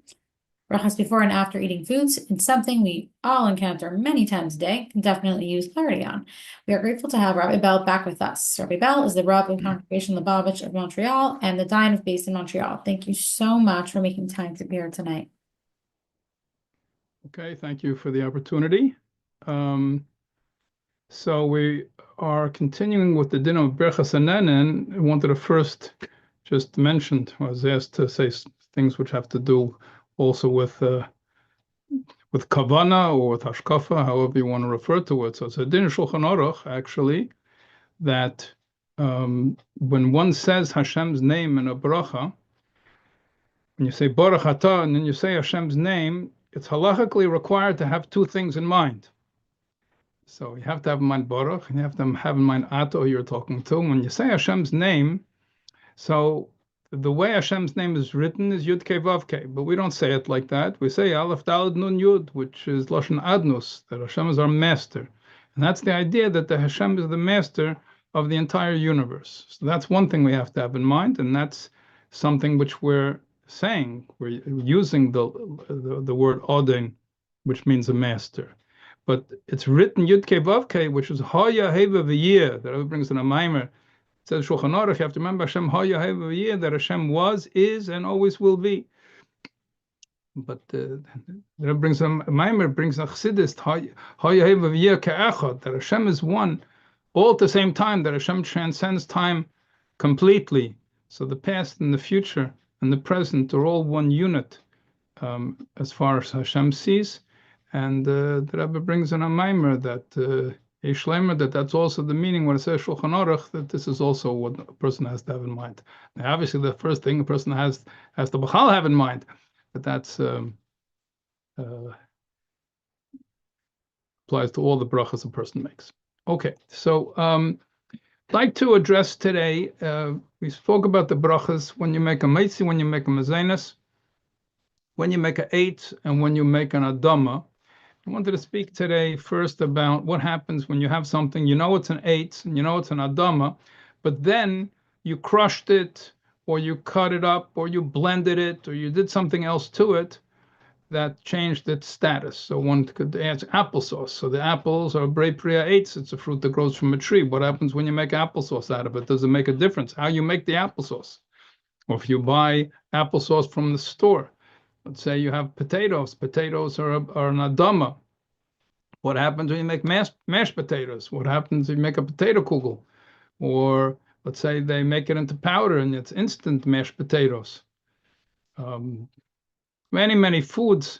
Birchas before and after eating foods, and something we all encounter many times a day, can definitely use clarity on. We are grateful to have Rabbi Bell back with us. Rabbi Bell is the Rav of Congregation Lubavitch of Montreal and the Dayan of based in Montreal. Thank you so much for making time to be here tonight. Okay, thank you for the opportunity. So we are continuing with the din of Birchas Hanehenin. I wanted to first just mention, I was asked to say things which have to do also with kavana or with hashkafa, however you want to refer to it. So it's a din Shulchan Aruch, actually, that when one says Hashem's name in a bracha, when you say Baruch Atah and then you say Hashem's name, it's halachically required to have 2 things in mind. So you have to have in mind Baruch, and you have to have in mind Atah, who you're talking to. When you say Hashem's name, so the way Hashem's name is written is Yud Kei Vav Kei, but we don't say it like that. We say Aleph Daled Nun Yud, which is Lashon Adnus, that Hashem is our master. And that's the idea that the Hashem is the master of the entire universe. So that's one thing we have to have in mind, and that's something which we're saying. We're using the word Odin, which means a master. But it's written Yud Kei Vav Kei, which is Haya Heva V'yeh, that brings in a mimer. It says Shulchan Aruch, you have to remember Hashem Haya Heva V'yeh, that Hashem was, is, and always will be. But that brings a mimer, brings a chassidus, Haya Heva V'yeh Ke'echad, that Hashem is one, all at the same time, that Hashem transcends time completely. So the past and the future and the present are all one unit as far as Hashem sees. And the Rebbe brings in a mimer that that's also the meaning when it says Shulchan Aruch, that this is also what a person has to have in mind. Now, obviously, the first thing a person has to b'chal have in mind, but that's applies to all the brachas a person makes. Okay, so I'd like to address today, we spoke about the brachas when you make a meitzi, when you make a mezainis, when you make an 8, and when you make an adama. I wanted to speak today first about what happens when you have something, you know it's an 8, and you know it's an adama, but then you crushed it, or you cut it up, or you blended it, or you did something else to it that changed its status. So one could add applesauce. So the apples are Brei Priya 8s. It's a fruit that grows from a tree. What happens when you make applesauce out of it? Does it make a difference? How you make the applesauce? Or if you buy applesauce from the store, let's say you have potatoes. Potatoes are an adama. What happens when you make mashed potatoes? What happens if you make a potato kugel? Or let's say they make it into powder and it's instant mashed potatoes. Many foods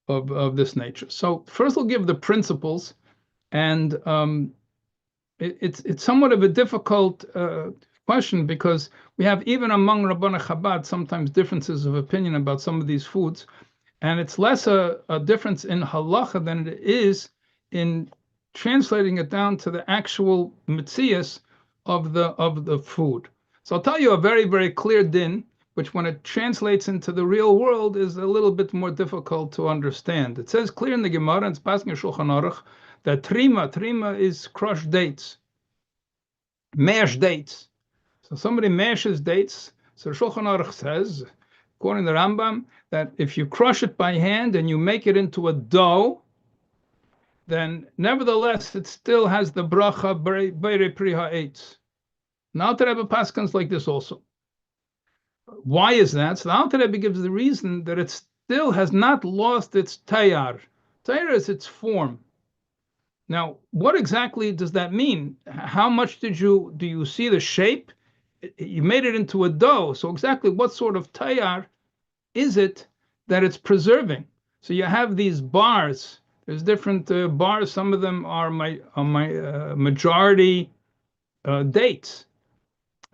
of this nature. So first we'll give the principles, and it's somewhat of a difficult question, because we have, even among Rabbanei Chabad, sometimes differences of opinion about some of these foods, and it's less a difference in halacha than it is in translating it down to the actual mitzias of the food. So I'll tell you a very, very clear din, which when it translates into the real world is a little bit more difficult to understand. It says clear in the Gemara, and it's passing in Shulchan Aruch, that trima is crushed dates, mashed dates. So somebody mashes dates. So Shulchan Aruch says, according to the Rambam, that if you crush it by hand and you make it into a dough, then nevertheless it still has the bracha beire pri ha'etz. Now the Rebbe paskins like this also. Why is that? So the Alter Rebbe gives the reason that it still has not lost its tayar. Tayar is its form. Now, what exactly does that mean? How much do you see the shape? You made it into a dough. So exactly what sort of tayar is it that it's preserving? So you have these bars. There's different bars. Some of them are majority dates.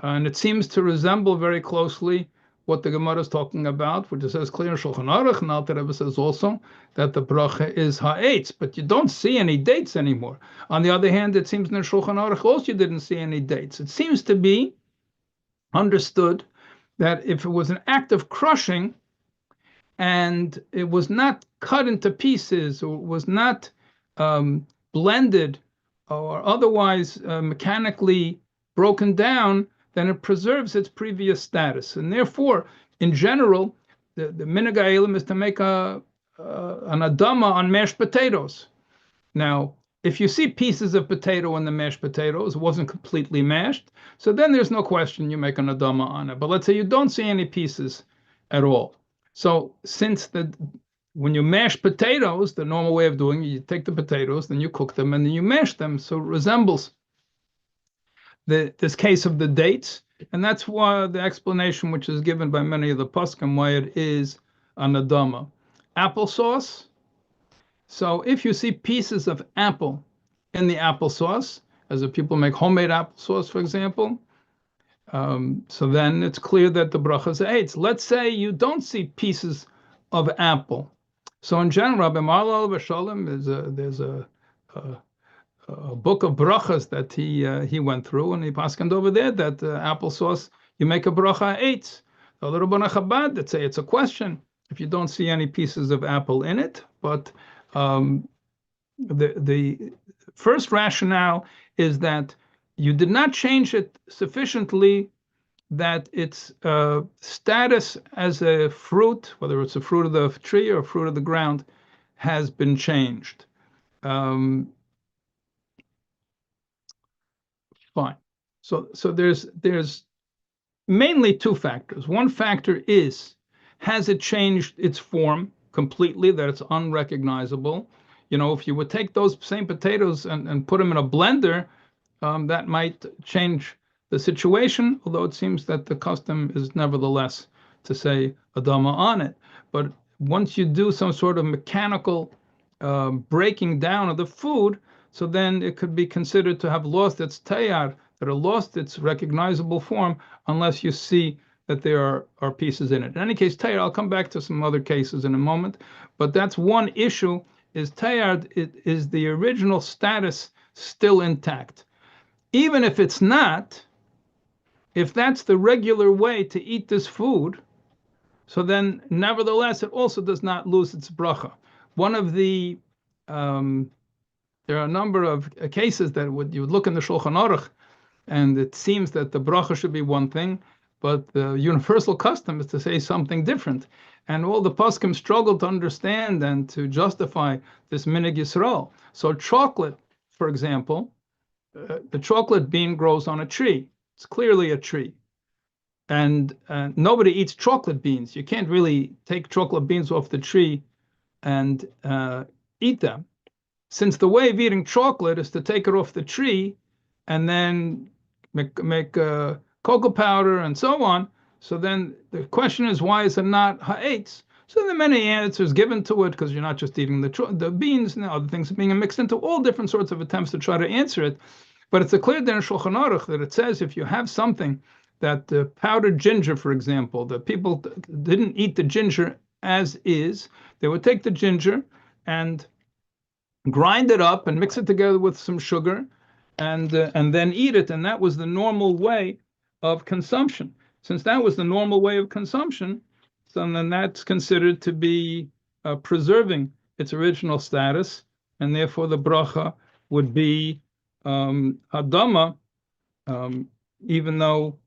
And it seems to resemble very closely what the Gemara is talking about, which it says clear in Shulchan Aruch. Now the Rebbe says also that the bracha is ha'etz, but you don't see any dates anymore. On the other hand, it seems in the Shulchan Aruch also you didn't see any dates. It seems to be understood that if it was an act of crushing and it was not cut into pieces or was not blended or otherwise mechanically broken down, then it preserves its previous status. And therefore, in general, the minhag ha'olam is to make an adama on mashed potatoes. Now, if you see pieces of potato in the mashed potatoes, it wasn't completely mashed, so then there's no question you make an adama on it. But let's say you don't see any pieces at all. So since when you mash potatoes, the normal way of doing it, you take the potatoes, then you cook them, and then you mash them, so it resembles this case of the dates, and that's why the explanation which is given by many of the poskim why it is an adama. Applesauce. So if you see pieces of apple in the applesauce, as if people make homemade applesauce, for example, so then it's clear that the bracha is eitz. Let's say you don't see pieces of apple. So in general, Rabbi Marlal B'Shalom there's a book of brachas that he went through, and he paskined over there that applesauce, you make a bracha eitz. The other Rabbanei Chabad that say it's a question if you don't see any pieces of apple in it. But the first rationale is that you did not change it sufficiently that its status as a fruit, whether it's a fruit of the tree or a fruit of the ground, has been changed. Fine. So there's mainly two factors. One factor is, has it changed its form completely, that it's unrecognizable? You know, if you would take those same potatoes and put them in a blender, that might change the situation, although it seems that the custom is nevertheless to say adama on it. But once you do some sort of mechanical breaking down of the food, so then it could be considered to have lost its tayar, that it lost its recognizable form, unless you see that there are pieces in it. In any case, tayar, I'll come back to some other cases in a moment, but that's one issue, is tayar, is the original status still intact? Even if it's not, if that's the regular way to eat this food, so then nevertheless, it also does not lose its bracha. One of the there are a number of cases that you would look in the Shulchan Aruch, and it seems that the bracha should be one thing, but the universal custom is to say something different. And all the poskim struggle to understand and to justify this minhag Yisrael. So chocolate, for example, the chocolate bean grows on a tree. It's clearly a tree. And nobody eats chocolate beans. You can't really take chocolate beans off the tree and eat them. Since the way of eating chocolate is to take it off the tree and then make cocoa powder and so on, so then the question is, why is it not ha'etz? So there are many answers given to it, because you're not just eating the beans, and other things are being mixed into, all different sorts of attempts to try to answer it. But it's a clear din in Shulchan Aruch that it says if you have something that the powdered ginger, for example, the people didn't eat the ginger as is, they would take the ginger and grind it up and mix it together with some sugar and then eat it. And that was the normal way of consumption. Since that was the normal way of consumption, so then that's considered to be preserving its original status, and therefore the bracha would be Adama, even though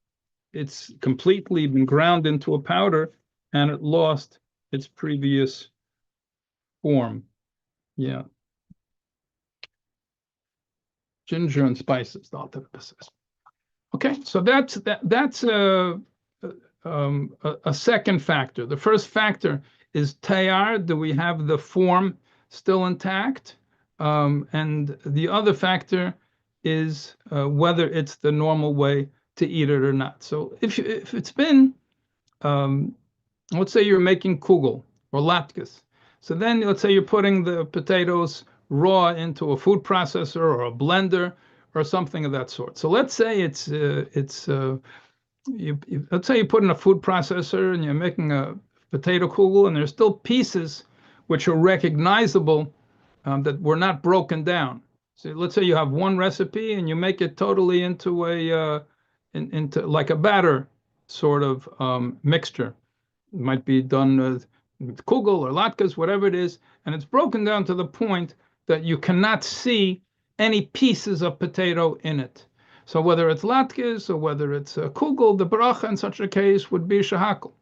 it's completely been ground into a powder and it lost its previous form. Yeah. Ginger and spices. Okay, so that's a second factor. The first factor is tayar. Do we have the form still intact? And the other factor is whether it's the normal way to eat it or not. So if it's been, let's say you're making kugel or latkes. So then let's say you're putting the potatoes raw into a food processor or a blender or something of that sort. So let's say let's say you put in a food processor and you're making a potato kugel, and there's still pieces which are recognizable that were not broken down. So let's say you have one recipe and you make it totally into into like a batter sort of mixture. It might be done with kugel or latkes, whatever it is, and it's broken down to the point that you cannot see any pieces of potato in it. So whether it's latkes or whether it's a kugel, the bracha in such a case would be shahakol.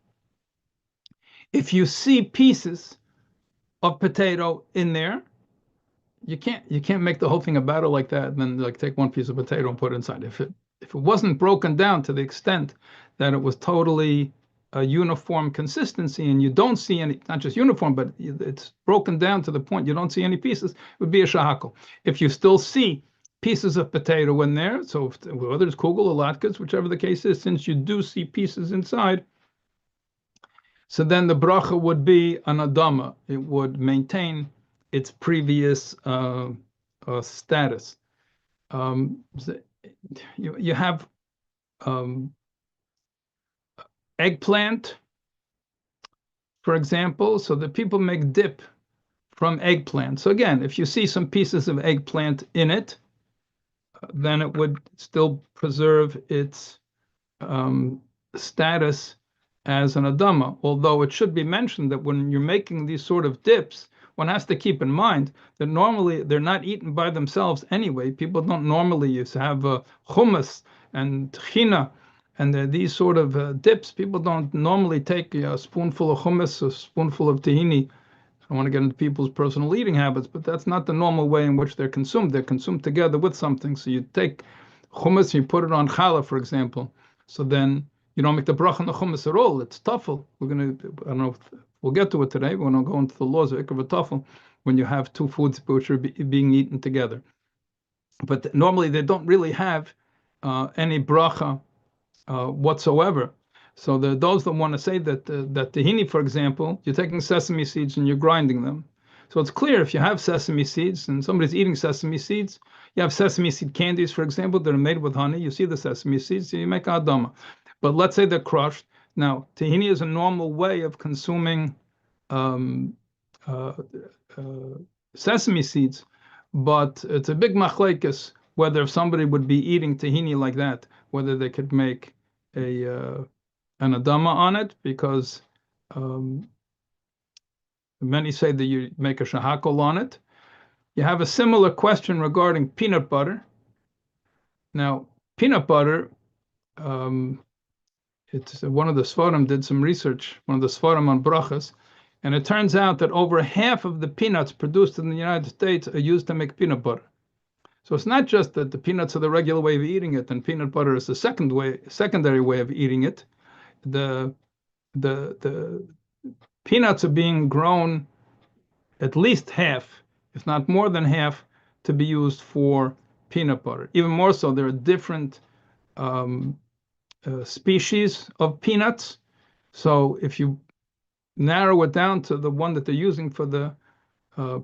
If you see pieces of potato in there, you can't make the whole thing a batter like that and then like take one piece of potato and put it inside. If it wasn't broken down to the extent that it was totally a uniform consistency and you don't see any, not just uniform, but it's broken down to the point you don't see any pieces, it would be a shahakol. If you still see pieces of potato in there, so whether it's kugel or latkes, whichever the case is, since you do see pieces inside, so then the bracha would be an adama. It would maintain its previous status. You have eggplant, for example, so that people make dip from eggplant. So again, if you see some pieces of eggplant in it, then it would still preserve its status as an adama. Although it should be mentioned that when you're making these sort of dips, one has to keep in mind that normally they're not eaten by themselves anyway. People don't normally use to have hummus and china and these sort of dips. People don't normally take a spoonful of hummus, a spoonful of tahini. I don't want to get into people's personal eating habits, but that's not the normal way in which they're consumed. They're consumed together with something. So you take hummus, you put it on challah, for example. So then you don't make the bracha on the hummus at all. It's tafel. I don't know if we'll get to it today. We're going to go into the laws of ikar v'tafel when you have two foods which are being eaten together. But normally they don't really have any bracha whatsoever. So those that want to say that tahini, for example, you're taking sesame seeds and you're grinding them. So it's clear if you have sesame seeds and somebody's eating sesame seeds, you have sesame seed candies, for example, that are made with honey. You see the sesame seeds, so you make adama. But let's say they're crushed. Now, tahini is a normal way of consuming sesame seeds, but it's a big machlekes whether if somebody would be eating tahini like that, whether they could make an adama on it, because many say that you make a shahakol on it. You have a similar question regarding peanut butter. Now, peanut butter, it's one of the Sfarim did some research, one of the Sfarim on brachas, and it turns out that over half of the peanuts produced in the United States are used to make peanut butter. So it's not just that the peanuts are the regular way of eating it, and peanut butter is the secondary way of eating it. The peanuts are being grown at least half, if not more than half, to be used for peanut butter. Even more so, there are different species of peanuts. So if you narrow it down to the one that they're using for the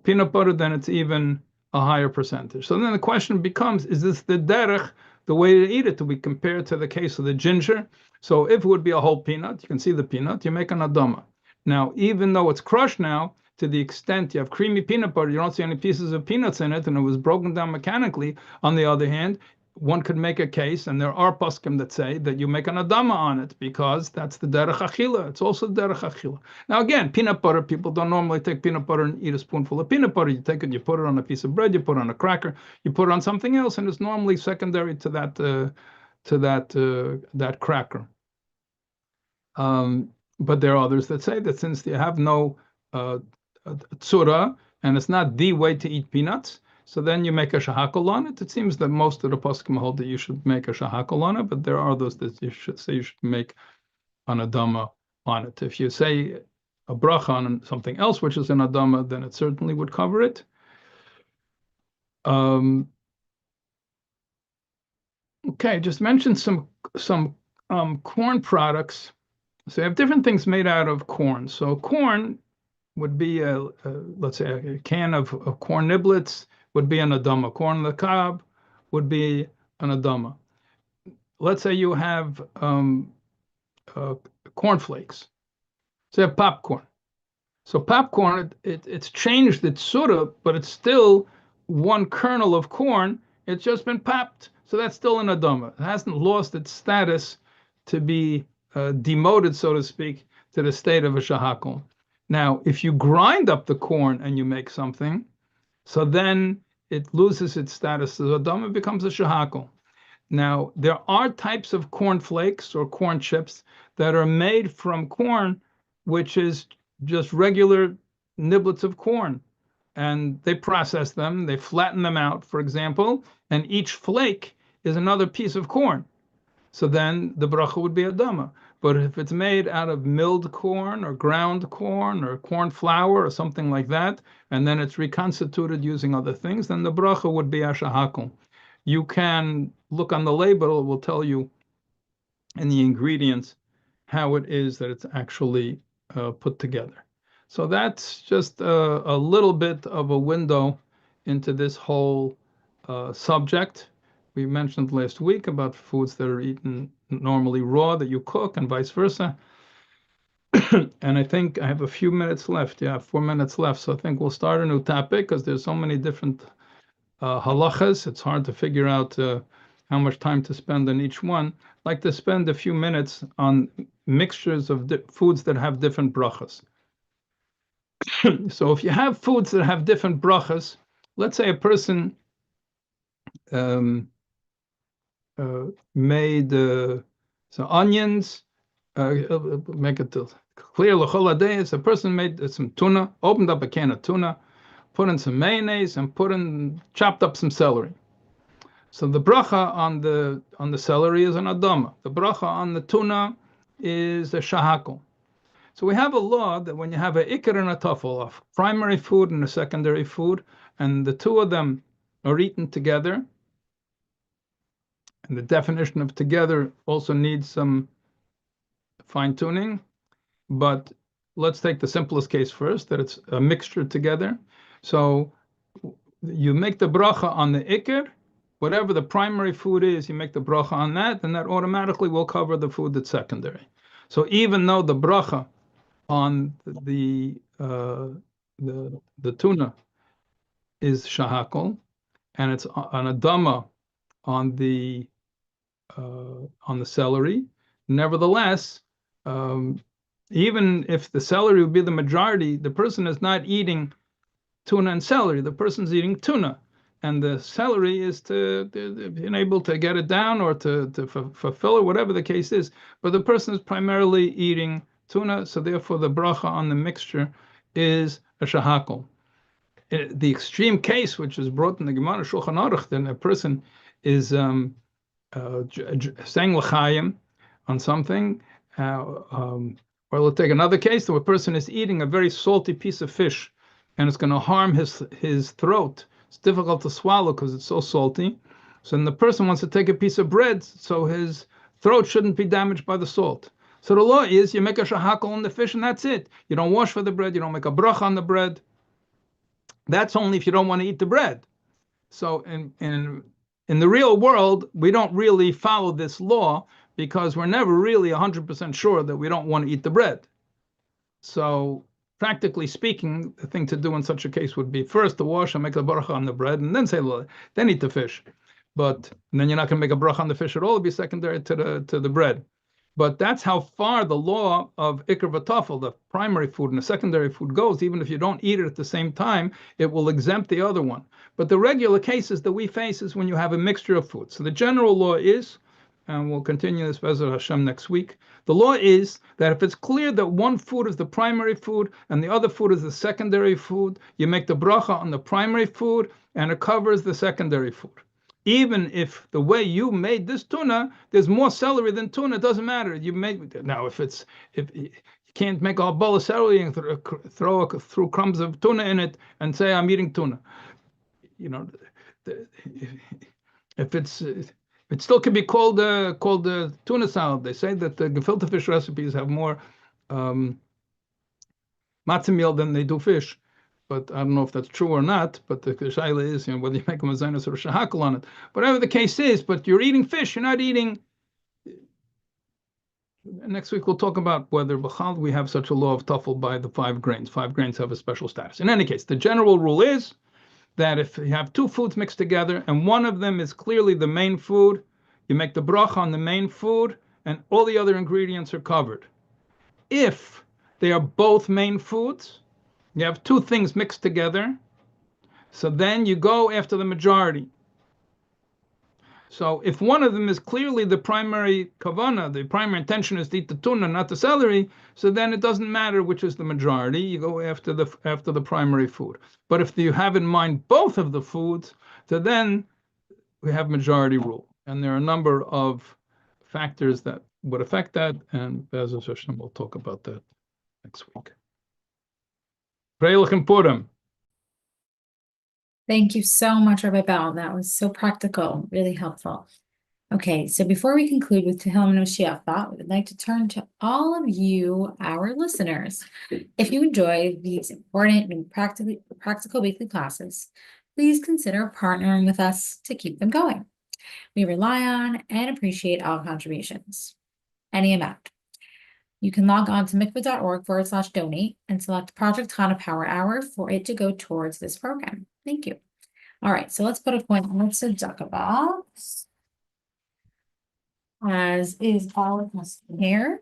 peanut butter, then it's even a higher percentage. So then the question becomes, is this the derech, the way to eat it? Do we compare it to the case of the ginger? So if it would be a whole peanut, you can see the peanut, you make an adama. Now, even though it's crushed now, to the extent you have creamy peanut butter, you don't see any pieces of peanuts in it, and it was broken down mechanically. On the other hand, one could make a case, and there are poskim that say that you make an adama on it because that's the derech achila. It's also derech achila. Now again, peanut butter, people don't normally take peanut butter and eat a spoonful of peanut butter. You take it, you put it on a piece of bread, you put it on a cracker, you put it on something else, and it's normally secondary to that cracker. But there are others that say that since you have no tzura, and it's not the way to eat peanuts, so then you make a shahakol on it. It seems that most of the poskim hold that you should make a shahakol on it, but there are those that you should make an adama on it. If you say a bracha on something else, which is an adama, then it certainly would cover it. Okay, just mention some corn products. So you have different things made out of corn. So corn would be let's say a can of corn niblets would be an adama. Corn on the cob would be an adama. Let's say you have cornflakes. So you have popcorn. So popcorn, it's changed its surah, but it's still one kernel of corn. It's just been popped. So that's still an adama. It hasn't lost its status to be demoted, so to speak, to the state of a shahakol. Now, if you grind up the corn and you make something, so then it loses its status as adama, it becomes a shahakol. Now, there are types of corn flakes or corn chips that are made from corn, which is just regular niblets of corn. And they process them, they flatten them out, for example, and each flake is another piece of corn. So then the bracha would be adama. But if it's made out of milled corn or ground corn or corn flour or something like that, and then it's reconstituted using other things, then the bracha would be ashahakol. You can look on the label, it will tell you in the ingredients how it is that it's actually put together. So that's just a little bit of a window into this whole subject. We mentioned last week about foods that are eaten normally raw that you cook and vice versa. And I think I have a few minutes left. Yeah, 4 minutes left. So I think we'll start a new topic because there's so many different halachas. It's hard to figure out how much time to spend on each one. I'd like to spend a few minutes on mixtures of foods that have different brachas. So if you have foods that have different brachas, let's say a person made some onions, make it clear l'chol a person made some tuna, opened up a can of tuna, put in some mayonnaise, and chopped up some celery. So the bracha on the celery is an adama. The bracha on the tuna is a shahakol. So we have a law that when you have an ikar and a tafel, a primary food and a secondary food, and the two of them are eaten together, and the definition of together also needs some fine-tuning, but let's take the simplest case first, that it's a mixture together. So you make the bracha on the ikar, whatever the primary food is, you make the bracha on that, and that automatically will cover the food that's secondary. So even though the bracha on the tuna is shahakol, and it's an adama on the celery, nevertheless, even if the celery would be the majority, the person is not eating tuna and celery. The person's eating tuna, and the celery is to being able to get it down or to fulfill it, whatever the case is. But the person is primarily eating tuna, so therefore the bracha on the mixture is a shahakol. The extreme case, which is brought in the Gemara Shulchan Aruch, then a person is saying l'chaim on something, or we'll take another case where a person is eating a very salty piece of fish, and it's going to harm his throat. It's difficult to swallow because it's so salty. So then the person wants to take a piece of bread, so his throat shouldn't be damaged by the salt. So the law is you make a shahakol on the fish and that's it. You don't wash for the bread, you don't make a bracha on the bread. That's only if you don't want to eat the bread. So in the real world, we don't really follow this law because we're never really 100% sure that we don't want to eat the bread. So practically speaking, the thing to do in such a case would be first to wash and make a bracha on the bread, and then then eat the fish. But then you're not going to make a bracha on the fish at all. It'll be secondary to the bread. But that's how far the law of ikar v'tafel, the primary food and the secondary food, goes. Even if you don't eat it at the same time, it will exempt the other one. But the regular cases that we face is when you have a mixture of food. So the general law is, and we'll continue this Be'ezer Hashem next week, the law is that if it's clear that one food is the primary food and the other food is the secondary food, you make the bracha on the primary food and it covers the secondary food. Even if the way you made this tuna, there's more celery than tuna, it doesn't matter. Now if you can't make a whole bowl of celery and throw crumbs of tuna in it and say I'm eating tuna. You know, if it still can be called tuna salad. They say that the gefilte fish recipes have more matzah meal than they do fish. But I don't know if that's true or not. But the shaila is, whether you make a mazainus or a shahakal on it. Whatever the case is, but you're eating fish. You're not eating. Next week we'll talk about whether b'chal we have such a law of tafel by the 5 grains. 5 grains have a special status. In any case, the general rule is that if you have 2 foods mixed together and one of them is clearly the main food, you make the bracha on the main food, and all the other ingredients are covered. If they are both main foods, you have 2 things mixed together, so then you go after the majority. So if one of them is clearly the primary kavana, the primary intention is to eat the tuna, not the celery, so then it doesn't matter which is the majority, you go after the primary food. But if you have in mind both of the foods, so then we have majority rule. And there are a number of factors that would affect that, and Be'ezer Hashem will talk about that next week. Berel and Purim. Thank you so much, Rabbi Bell. That was so practical, really helpful. Okay, so before we conclude with Tehillim and Mashiach thought, we would like to turn to all of you, our listeners. If you enjoy these important and practical weekly classes, please consider partnering with us to keep them going. We rely on and appreciate all contributions, any amount. You can log on to mikvah.org/donate and select Project Chana Power Hour for it to go towards this program. Thank you. All right, so let's put a point on the tzedakah box, as is our custom here.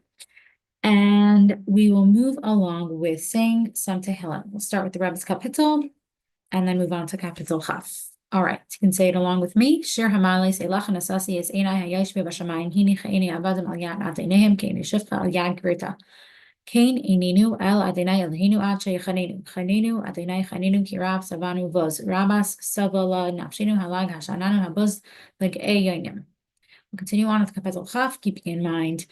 And we will move along with saying some Tehillim. We'll start with the Rebbe's Kapitel and then move on to Kapitel Chaf. All right, you can say it along with me. Shir Hamales Elach Nasasi es Einai Hayesh B'Shamayim Hini Chayini Abadim Al Yad Adeinehem Kein Yishivcha Al Yad Grita Kein Ininu El Adonai Eloheinu Ad Sheyachanenu Chanenu Adonai Chanenu Kirav Savanu Vos Rabas Savala Nafshinu Halag Hashananu Habuz Leg'ei Yonim. We'll continue on with Kapitel Chaf, keeping in mind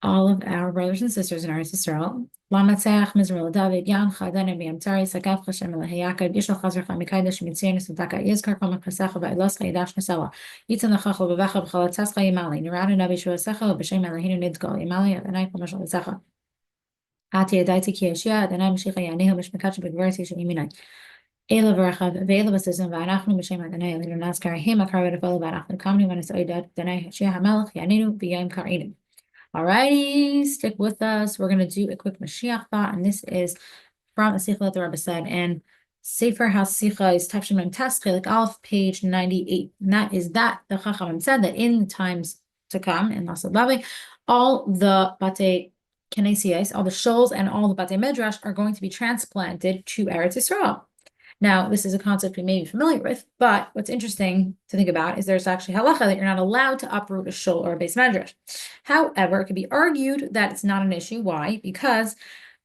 all of our brothers and sisters in Eretz Yisrael. Lamatzeach Mizrael David Yan Chadane B'Yamtzari Sagav Chashem Elahayakad Yishal Chazrcha Mikaidash Mitzayim Sutaka Yizkar Kol Mechassecha Va'Eloska Yidash Nesela Yitzan Lachachol B'Vecha B'Chalatzescha Yimali Niradu Nabi Shuasecha B'Shem Eloheinu Nidgol Yimali Adonai Kol Mashal Etzecha Ati Adaiti Ki Yeshia Adonai Mashiach Yanehu Mishmekach B'Gverti Sheyiminai Ela V'Rechav Ve'ela B'Sizim V'Anachnu B'Shem Adonai Eloheinu Nazkar Him Akar V'Defel V'Anachnu Kamni V'Nis Oidat Adonai Yeshia HaMelech Yaneinu B'Yayim Karinu. All righty, stick with us. We're going to do a quick Mashiach thought, and this is from a Sikha that the Rebbe said, and Sefer HaSicha is Tafshim Mem Tes, Chelik Aleph, page 98. And that is that the Chachamim said that in the times to come, in Lasad Lavi, all the Batei Kenesias, all the shuls and all the Batei Midrash are going to be transplanted to Eretz Yisrael. Now, this is a concept we may be familiar with, but what's interesting to think about is there's actually halacha that you're not allowed to uproot a shul or a base medrash. However, it could be argued that it's not an issue. Why? Because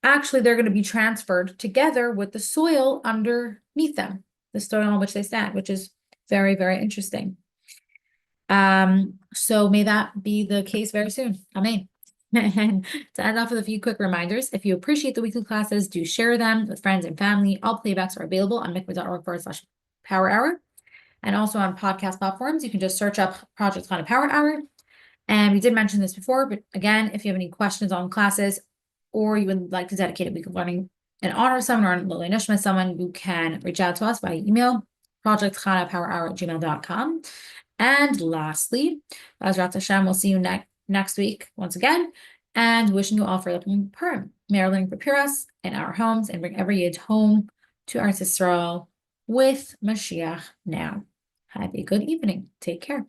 actually they're going to be transferred together with the soil underneath them, the soil on which they stand, which is very, very interesting. So may that be the case very soon. Amen. And to end off with a few quick reminders, if you appreciate the weekly classes, do share them with friends and family. All playbacks are available on mikvah.org/power hour. And also on podcast platforms, you can just search up Project Chana Power Hour. And we did mention this before, but again, if you have any questions on classes or you would like to dedicate a week of learning and honor someone or Lili Nishma, someone, you can reach out to us by email, projectchanapowerhour@gmail.com. And lastly, Bezrat Hashem, we'll see you next week once again, and wishing you all for the Purim. May our learning prepare us in our homes and bring every Yid home to Eretz Yisrael with Mashiach now. Have a good evening. Take care.